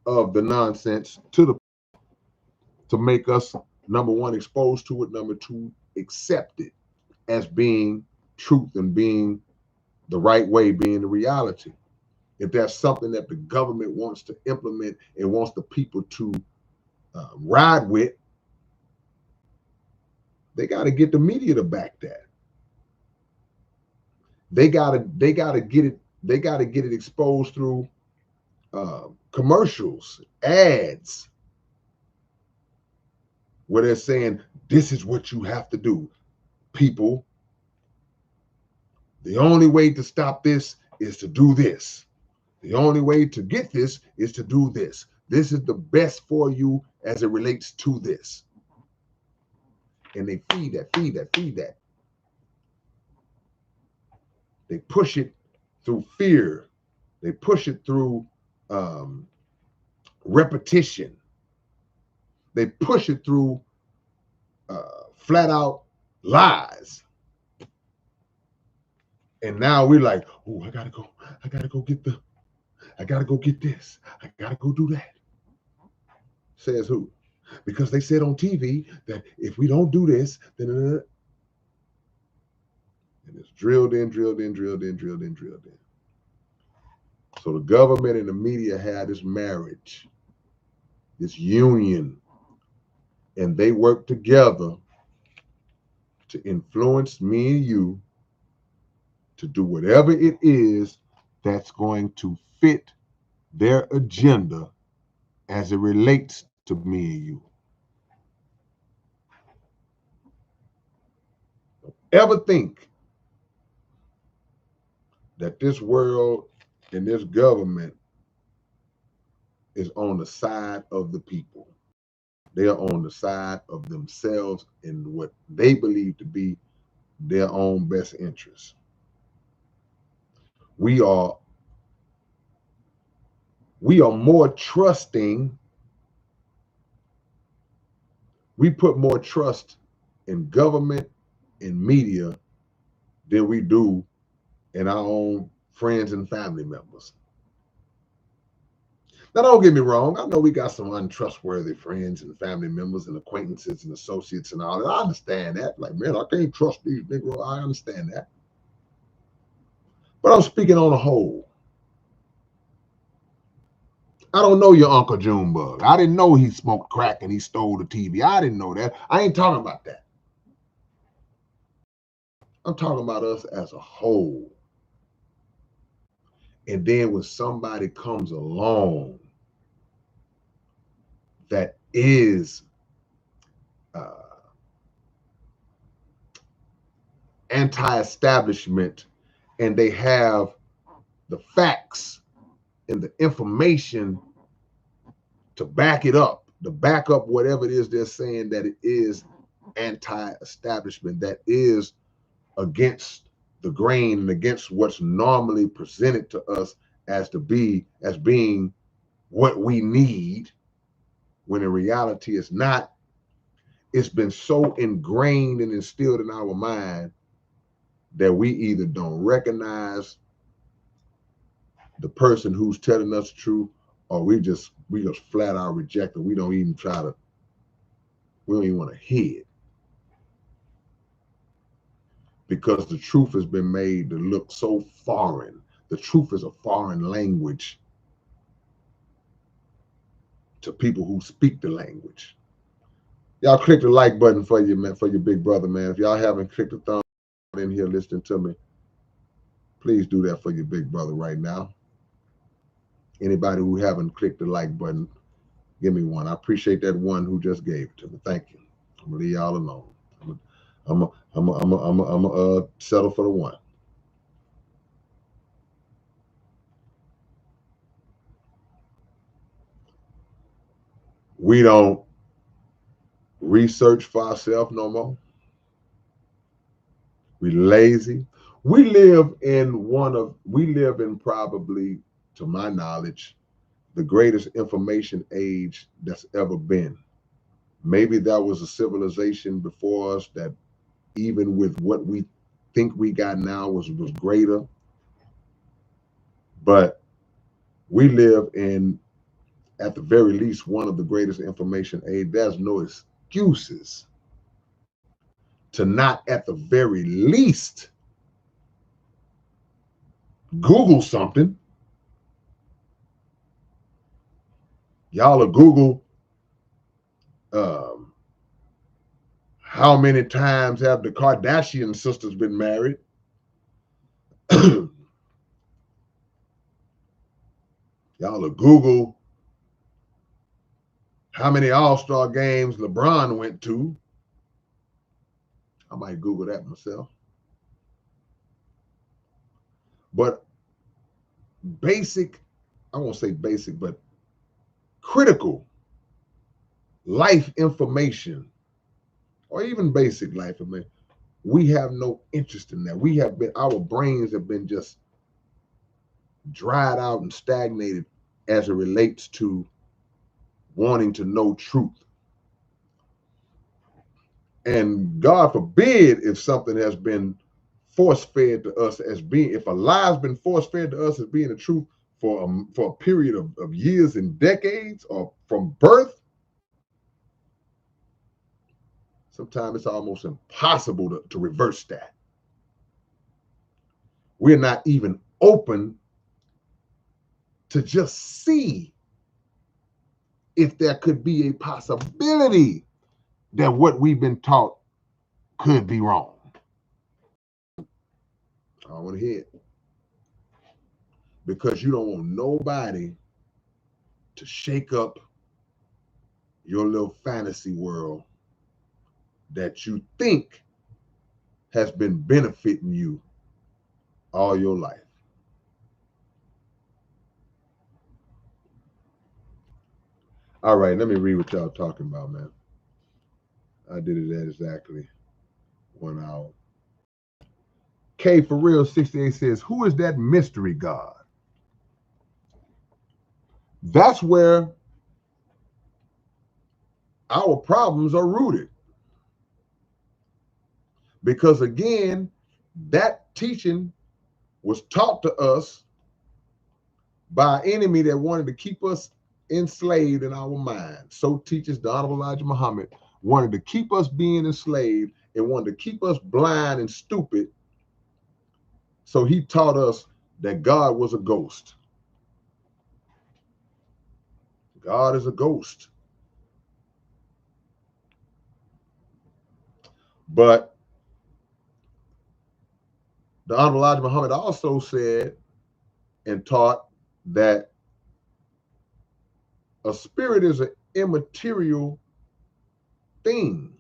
of the nonsense to make us, number one, exposed to it, number two, accept it as being truth and being the right way, being the reality. If there's something that the government wants to implement and wants the people to ride with, they got to get the media to back that. They gotta get it. They gotta get it exposed through commercials, ads, where they're saying, "This is what you have to do, people. The only way to stop this is to do this. The only way to get this is to do this. This is the best for you as it relates to this." And they feed that, feed that, feed that. They push it through fear. They push it through repetition. They push it through flat out lies. And now we're like, "Oh, I gotta go get this. I gotta go do that." Says who? Because they said on TV that if we don't do this, then and it's drilled in, drilled in, drilled in, drilled in, drilled in. So the government and the media had this marriage, this union, and they work together to influence me and you to do whatever it is that's going to fit their agenda as it relates to me and you. Ever think that this world and this government is on the side of the people. They are on the side of themselves and what they believe to be their own best interests. We are more trusting. We put more trust in government and media than we do in our own friends and family members. Now, don't get me wrong. I know we got some untrustworthy friends and family members and acquaintances and associates and all that. I understand that. Like, man, I can't trust these Negroes. I understand that. But I'm speaking on a whole. I don't know your Uncle Junebug. I didn't know he smoked crack and he stole the TV. I didn't know that. I ain't talking about that. I'm talking about us as a whole. And then when somebody comes along that is anti-establishment and they have the facts and the information to back it up, to back up whatever it is they're saying that it is anti-establishment, that is against the grain and against what's normally presented to us as being what we need, when in reality it's not. It's been so ingrained and instilled in our mind that we either don't recognize the person who's telling us the truth, or we just flat out reject it. We don't even want to hear it, because the truth has been made to look so foreign. The truth is a foreign language to people who speak the language. Y'all click the like button for you, man, for your big brother, man. If y'all haven't clicked the thumb in here listening to me, please do that for your big brother right now. Anybody who haven't clicked the like button, give me one. I appreciate that one who just gave it to me. Thank you. I'm gonna leave y'all alone. I'm gonna settle for the one. We don't research for ourselves no more. We lazy. We live in probably, to my knowledge, the greatest information age that's ever been. Maybe there was a civilization before us that, even with what we think we got now, was greater. But we live in, at the very least, one of the greatest information age. There's no excuses to not, at the very least, Google something. Y'all will Google how many times have the Kardashian sisters been married? Y'all will Google how many All-Star games LeBron went to. I might Google that myself. But basic, I won't say basic, but critical life information, or even basic life information, we have no interest in that. Our brains have been just dried out and stagnated as it relates to wanting to know truth. And God forbid if something has been force-fed to us as being, if a lie has been force-fed to us as being the truth for a period of years and decades, or from birth, sometimes it's almost impossible to reverse that. We're not even open to just see if there could be a possibility that what we've been taught could be wrong. I don't want to hear it, because you don't want nobody to shake up your little fantasy world that you think has been benefiting you all your life. All right, let me read what y'all talking about, man. I did it at exactly 1 hour. K for real 68 says, who is that mystery God? That's where our problems are rooted. Because again, that teaching was taught to us by an enemy that wanted to keep us enslaved in our mind. So teaches the Honorable Elijah Muhammad wanted to keep us being enslaved and wanted to keep us blind and stupid. So he taught us that God was a ghost. God is a ghost. But the Honorable Elijah Muhammad also said and taught that a spirit is an immaterial thing.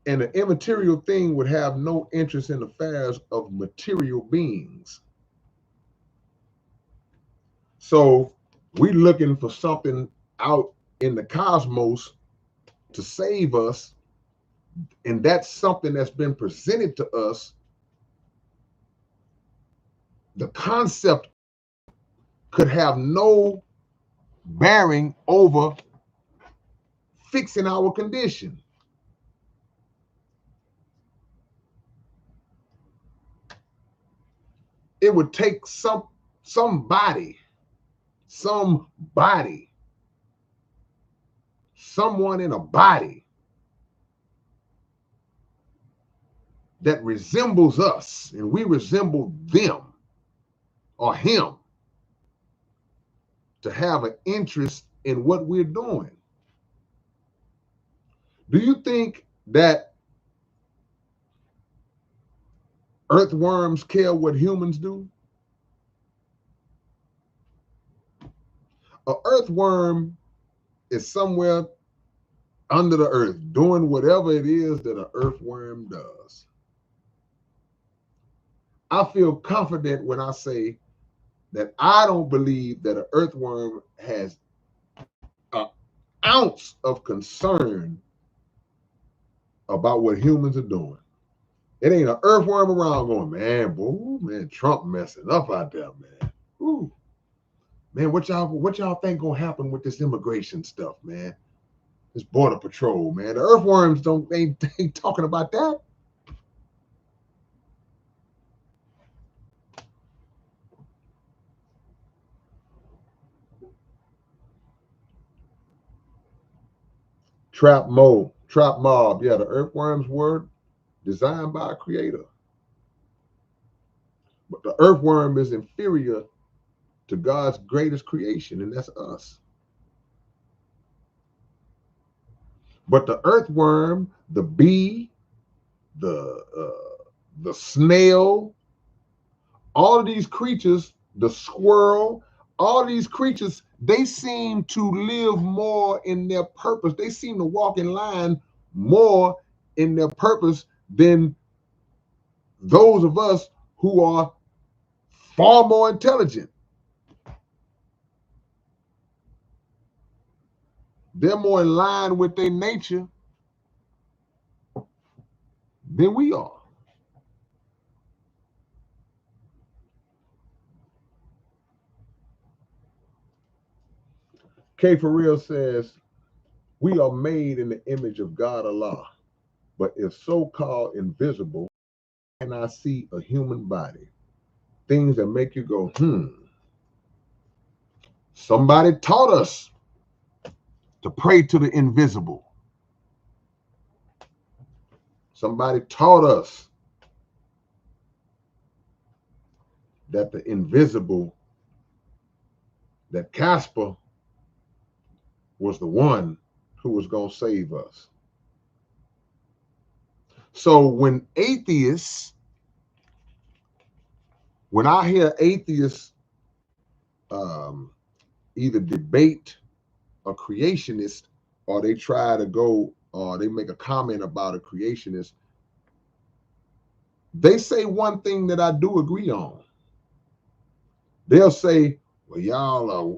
And an immaterial thing would have no interest in affairs of material beings. So we're looking for something out in the cosmos to save us. And that's something that's been presented to us. The concept could have no bearing over fixing our condition. It would take somebody, someone in a body that resembles us and we resemble them or him to have an interest in what we're doing. Do you think that earthworms care what humans do? An earthworm is somewhere under the earth doing whatever it is that an earthworm does. I feel confident when I say that I don't believe that an earthworm has an ounce of concern about what humans are doing. It ain't an earthworm around going, man, boy, man, Trump messing up out there, man. Ooh. Man, what y'all think gonna happen with this immigration stuff, man? This border patrol, man. The earthworms ain't talking about that. Trap mob. Yeah, the earthworms were designed by a creator. But the earthworm is inferior to God's greatest creation, and that's us. But the earthworm, the bee, the snail, all of these creatures, the squirrel, all these creatures, they seem to live more in their purpose. They seem to walk in line more in their purpose than those of us who are far more intelligent. They're more in line with their nature than we are. K for real says, we are made in the image of God Allah, but if so-called invisible, and I see a human body, things that make you go, somebody taught us to pray to the invisible. Somebody taught us that the invisible, that Casper was the one who was going to save us. So when I hear atheists either debate a creationist or they try to go or they make a comment about a creationist, they say one thing that I do agree on. They'll say, well, y'all are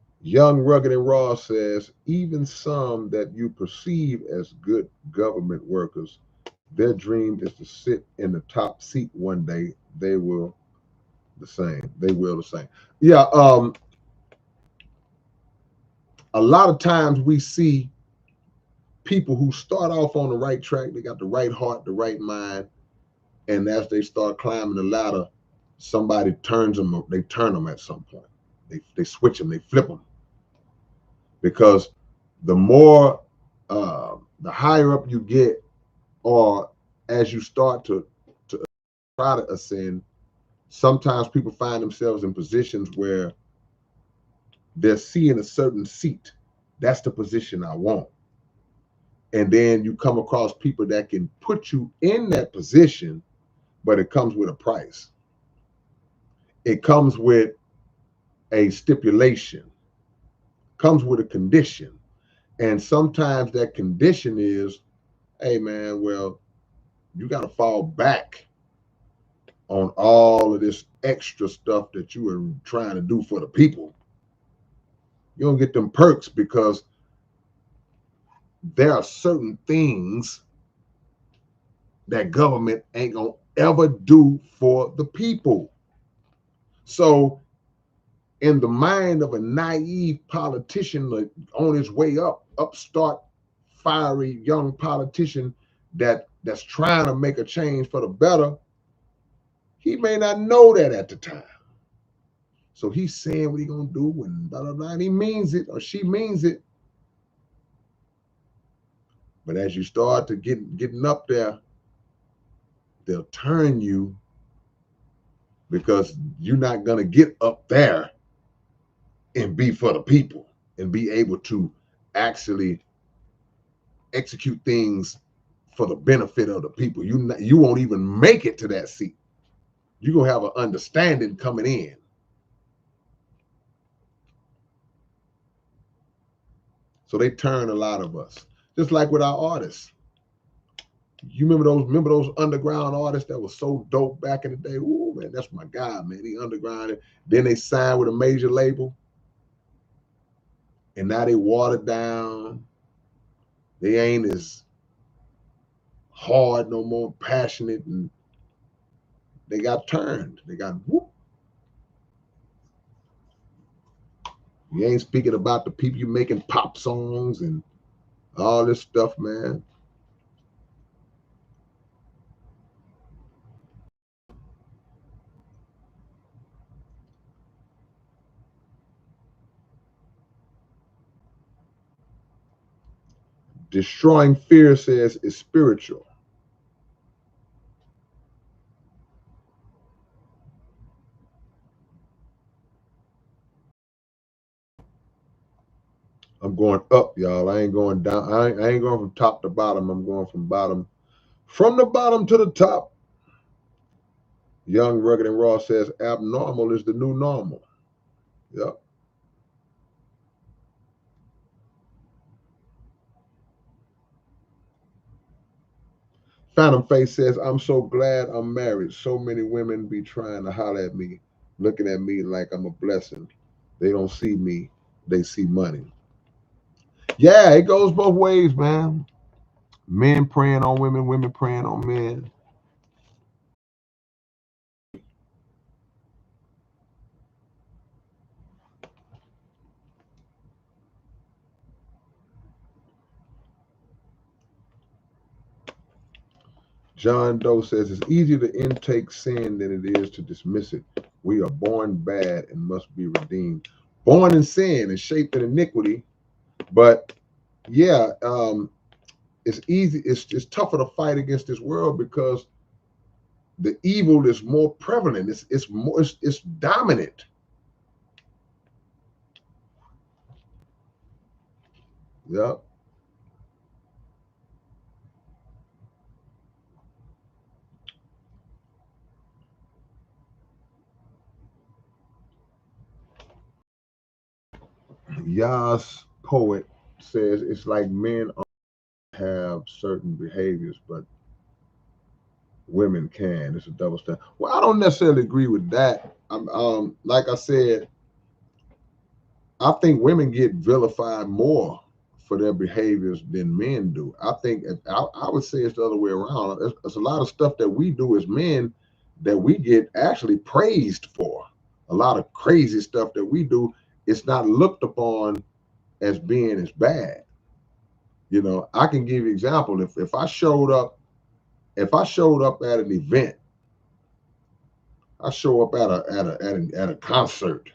Young, Rugged, and Raw says, even some that you perceive as good government workers, their dream is to sit in the top seat one day. They will the same. They will the same. Yeah. A lot of times we see people who start off on the right track. They got the right heart, the right mind, and as they start climbing the ladder, somebody turns them. They turn them at some point. They switch them. They flip them because the more the higher up you get, or as you start to try to ascend, sometimes people find themselves in positions where they're seeing a certain seat. That's the position I want. And then you come across people that can put you in that position, but it comes with a price. It comes with a stipulation, comes with a condition. And sometimes that condition is, hey man, well, you got to fall back on all of this extra stuff that you are trying to do for the people. You don't get them perks because there are certain things that government ain't gonna ever do for the people. So in the mind of a naive politician on his way up, upstart, fiery young politician that's trying to make a change for the better, he may not know that at the time. So he's saying what he's gonna do and blah blah blah, and he means it or she means it. But as you start to getting up there, they'll turn you because you're not gonna get up there and be for the people and be able to actually execute things for the benefit of the people. You won't even make it to that seat. You're gonna have an understanding coming in. So they turn a lot of us. Just like with our artists. You remember those underground artists that was so dope back in the day? Ooh, man, that's my guy, man. He underground. Then they signed with a major label, and now they watered down. They ain't as hard no more, passionate, and they got turned. They got whoop. You ain't speaking about the people you making pop songs and all this stuff, man. Destroying Fear says it's spiritual. I'm going up, y'all. I ain't going down. I ain't going from top to bottom. I'm going from the bottom to the top. Young, Rugged, and Raw says abnormal is the new normal. Yep. Phantom Face says, I'm so glad I'm married. So many women be trying to holler at me, looking at me like I'm a blessing. They don't see me, they see money. Yeah, it goes both ways, man. Men preying on women, women preying on men. John Doe says it's easier to intake sin than it is to dismiss it. We are born bad and must be redeemed. Born in sin and shaped in iniquity, but yeah, it's easy. It's tougher to fight against this world because the evil is more prevalent. It's dominant. Yeah. Yas poet says it's like men have certain behaviors, but women can. It's a double standard. Well, I don't necessarily agree with that. Like I said, I think women get vilified more for their behaviors than men do. I think I would say it's the other way around. There's a lot of stuff that we do as men that we get actually praised for. A lot of crazy stuff that we do, it's not looked upon as being as bad. You know, I can give you an example. If I showed up, at an event, I show up at a concert,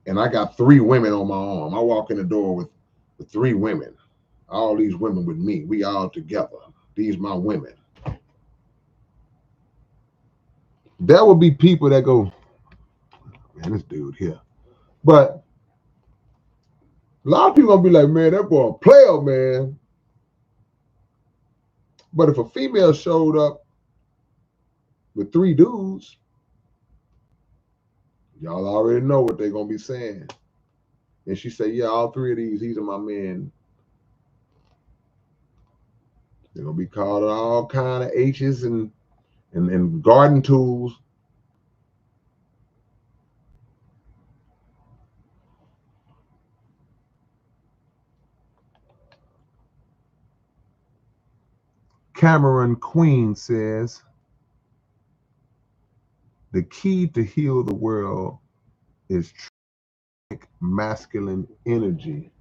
and I got 3 women on my arm. I walk in the door with 3 women, all these women with me. We all together. These my women. There will be people that go, man, this dude here. But a lot of people gonna be like, man, that boy a player, man. But if a female showed up with 3 dudes, y'all already know what they're gonna be saying. And she say, yeah, all 3 of these are my men. They're gonna be called all kind of H's and garden tools. Cameron Queen says, the key to heal the world is masculine energy.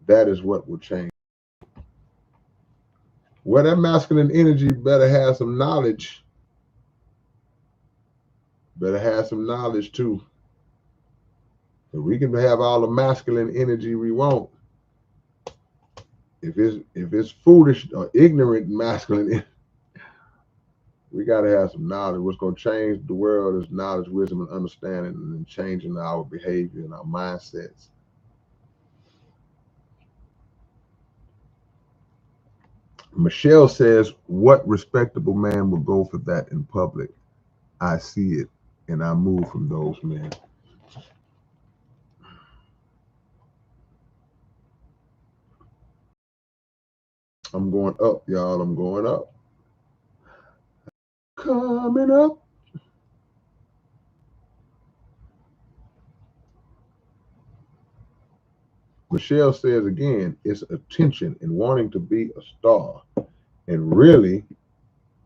That is what will change. Well, that masculine energy better have some knowledge. Better have some knowledge too. If we can have all the masculine energy we want, if it's foolish or ignorant masculine, we got to have some knowledge. What's going to change the world is knowledge, wisdom, and understanding, and changing our behavior and our mindsets. Michelle says, what respectable man will go for that in public? I see it, and I move from those men. I'm going up, y'all. I'm going up. Coming up. Michelle says again, it's attention and wanting to be a star. And really,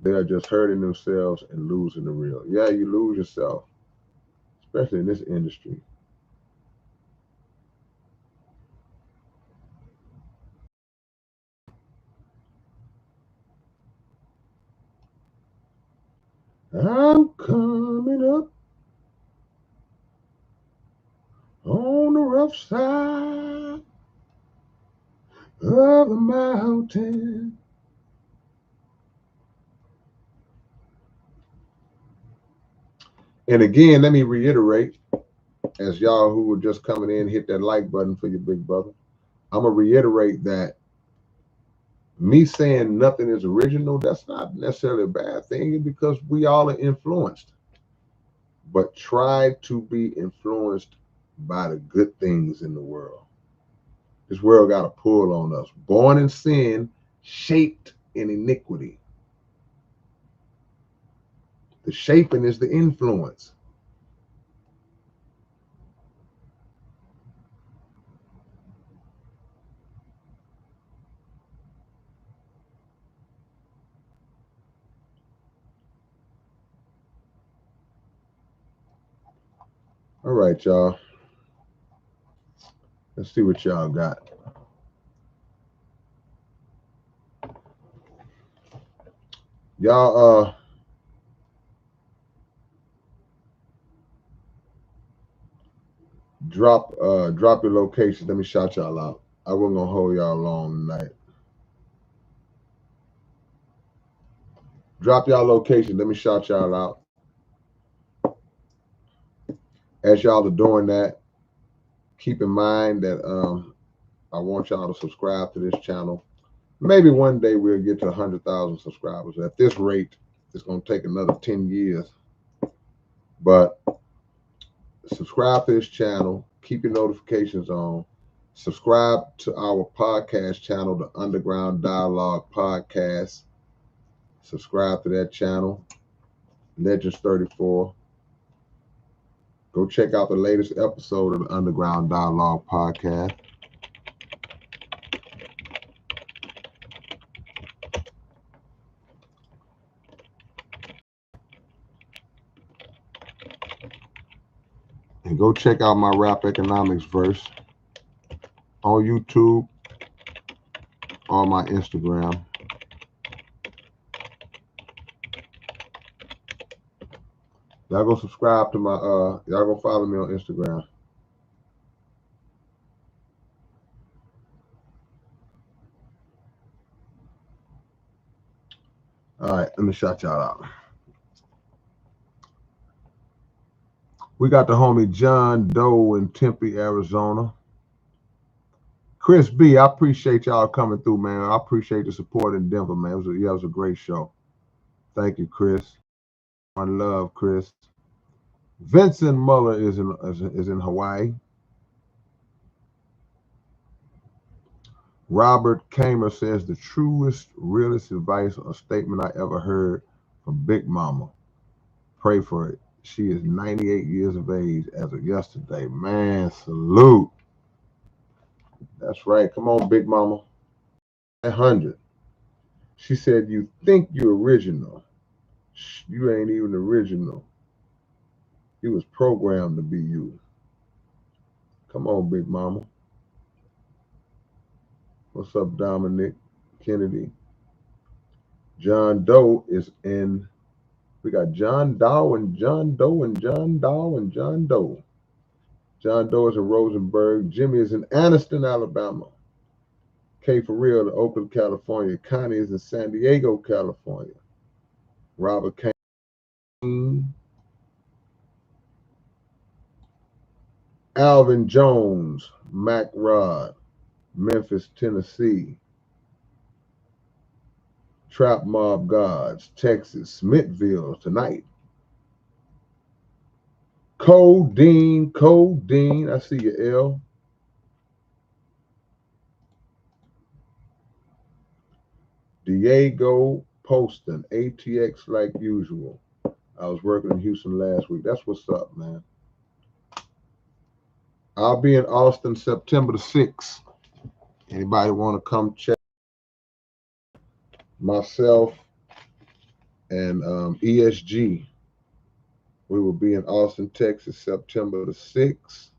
they are just hurting themselves and losing the real. Yeah, you lose yourself, especially in this industry. I'm coming up on the rough side of the mountain. And again, let me reiterate, as y'all who were just coming in, hit that like button for your big brother. I'm going to reiterate that me saying nothing is original, that's not necessarily a bad thing because we all are influenced. But try to be influenced by the good things in the world. This world got a pull on us. Born in sin, shaped in iniquity. The shaping is the influence. All right, y'all. Let's see what y'all got. Y'all drop your location. Let me shout y'all out. I wasn't gonna hold y'all long tonight. Drop y'all location. Let me shout y'all out. As y'all are doing that, keep in mind that I want y'all to subscribe to this channel. Maybe one day we'll get to 100,000 subscribers. At this rate, it's going to take another 10 years. But subscribe to this channel. Keep your notifications on. Subscribe to our podcast channel, the Underground Dialogue Podcast. Subscribe to that channel, Legends 34. Go check out the latest episode of the Underground Dialogue podcast. And go check out my rap economics verse on YouTube or my Instagram. Y'all go subscribe to my y'all go follow me on Instagram. All right, let me shout y'all out. We got the homie John Doe in Tempe, Arizona. Chris B, I appreciate y'all coming through, man. I appreciate the support in Denver, man. It was a great show. Thank you, Chris. I love Chris. Vincent Muller is in Hawaii. Robert Kamer says the truest, realest advice or statement I ever heard from Big Mama. Pray for it. She is 98 years of age as of yesterday. Man, salute. That's right. Come on, Big Mama. 100. She said, you think you're original. You ain't even original. You was programmed to be you. Come on, Big Mama. What's up, Dominic Kennedy? John Doe is in. We got John Doe and John Doe and John Doe and John Doe. John Doe is in Rosenberg. Jimmy is in Anniston, Alabama. K for real, in Oakland, California. Connie is in San Diego, California. Robert Kane. Alvin Jones, Mac Rod, Memphis, Tennessee. Trap Mob Gods, Texas, Smithville tonight. Codeine, I see you, L. Diego Poston, ATX like usual. I was working in Houston last week. That's what's up, man. I'll be in Austin September the 6th. Anybody want to come check myself and ESG? We will be in Austin, Texas, September the 6th.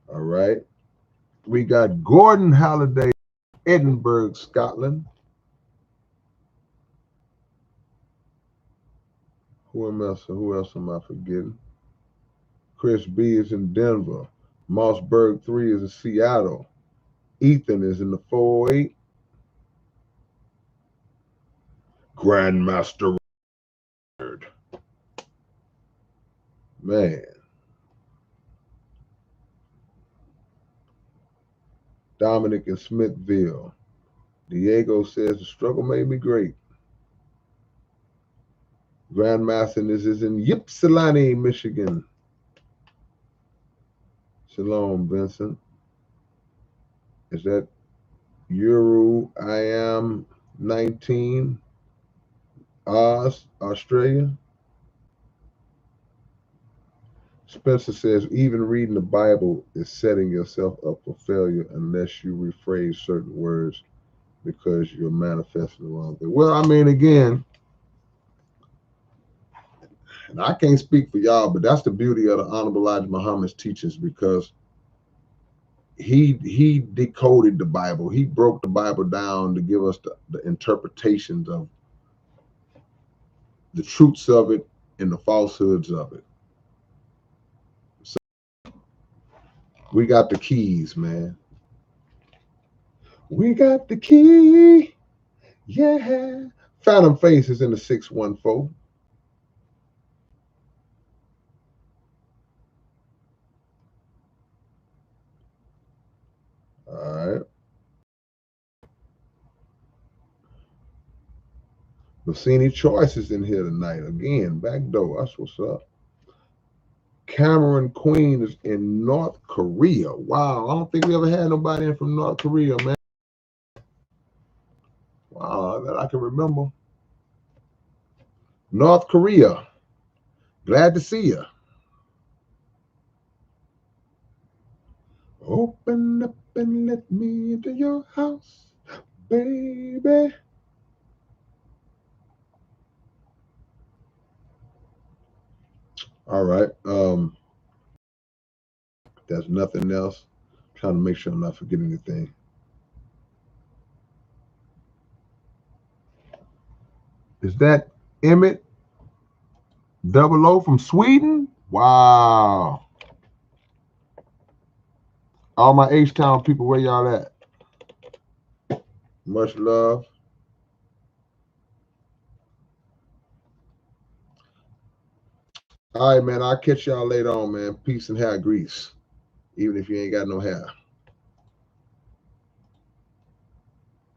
All right. We got Gordon Halliday, Edinburgh, Scotland. Who else am I forgetting? Chris B is in Denver. Mossberg 3 is in Seattle. Ethan is in the 408. Grandmaster. Man. Dominic in Smithville. Diego says the struggle made me great. Grandmaster is in Ypsilanti, Michigan. Shalom, Vincent. Is that Euro? I am 19. Oz, Australia. Spencer says even reading the Bible is setting yourself up for failure unless you rephrase certain words because you're manifesting the wrong thing. Well, I mean, again, and I can't speak for y'all, but that's the beauty of the Honorable Elijah Muhammad's teachings, because he decoded the Bible. He broke the Bible down to give us the interpretations of the truths of it and the falsehoods of it. So we got the keys, man. We got the key. Yeah. Phantom Face is in the 614. All right. Bassini Choice is in here tonight. Again, back door. That's what's up. Cameron Queen is in North Korea. Wow, I don't think we ever had nobody in from North Korea, man. Wow, that I can remember. North Korea. Glad to see you. Open up and let me into your house, baby. All right. There's nothing else. I'm trying to make sure I'm not forgetting anything. Is that Emmett 00 from Sweden? Wow. All my H-Town people, where y'all at? Much love. All right, man. I'll catch y'all later on, man. Peace and hair grease. Even if you ain't got no hair.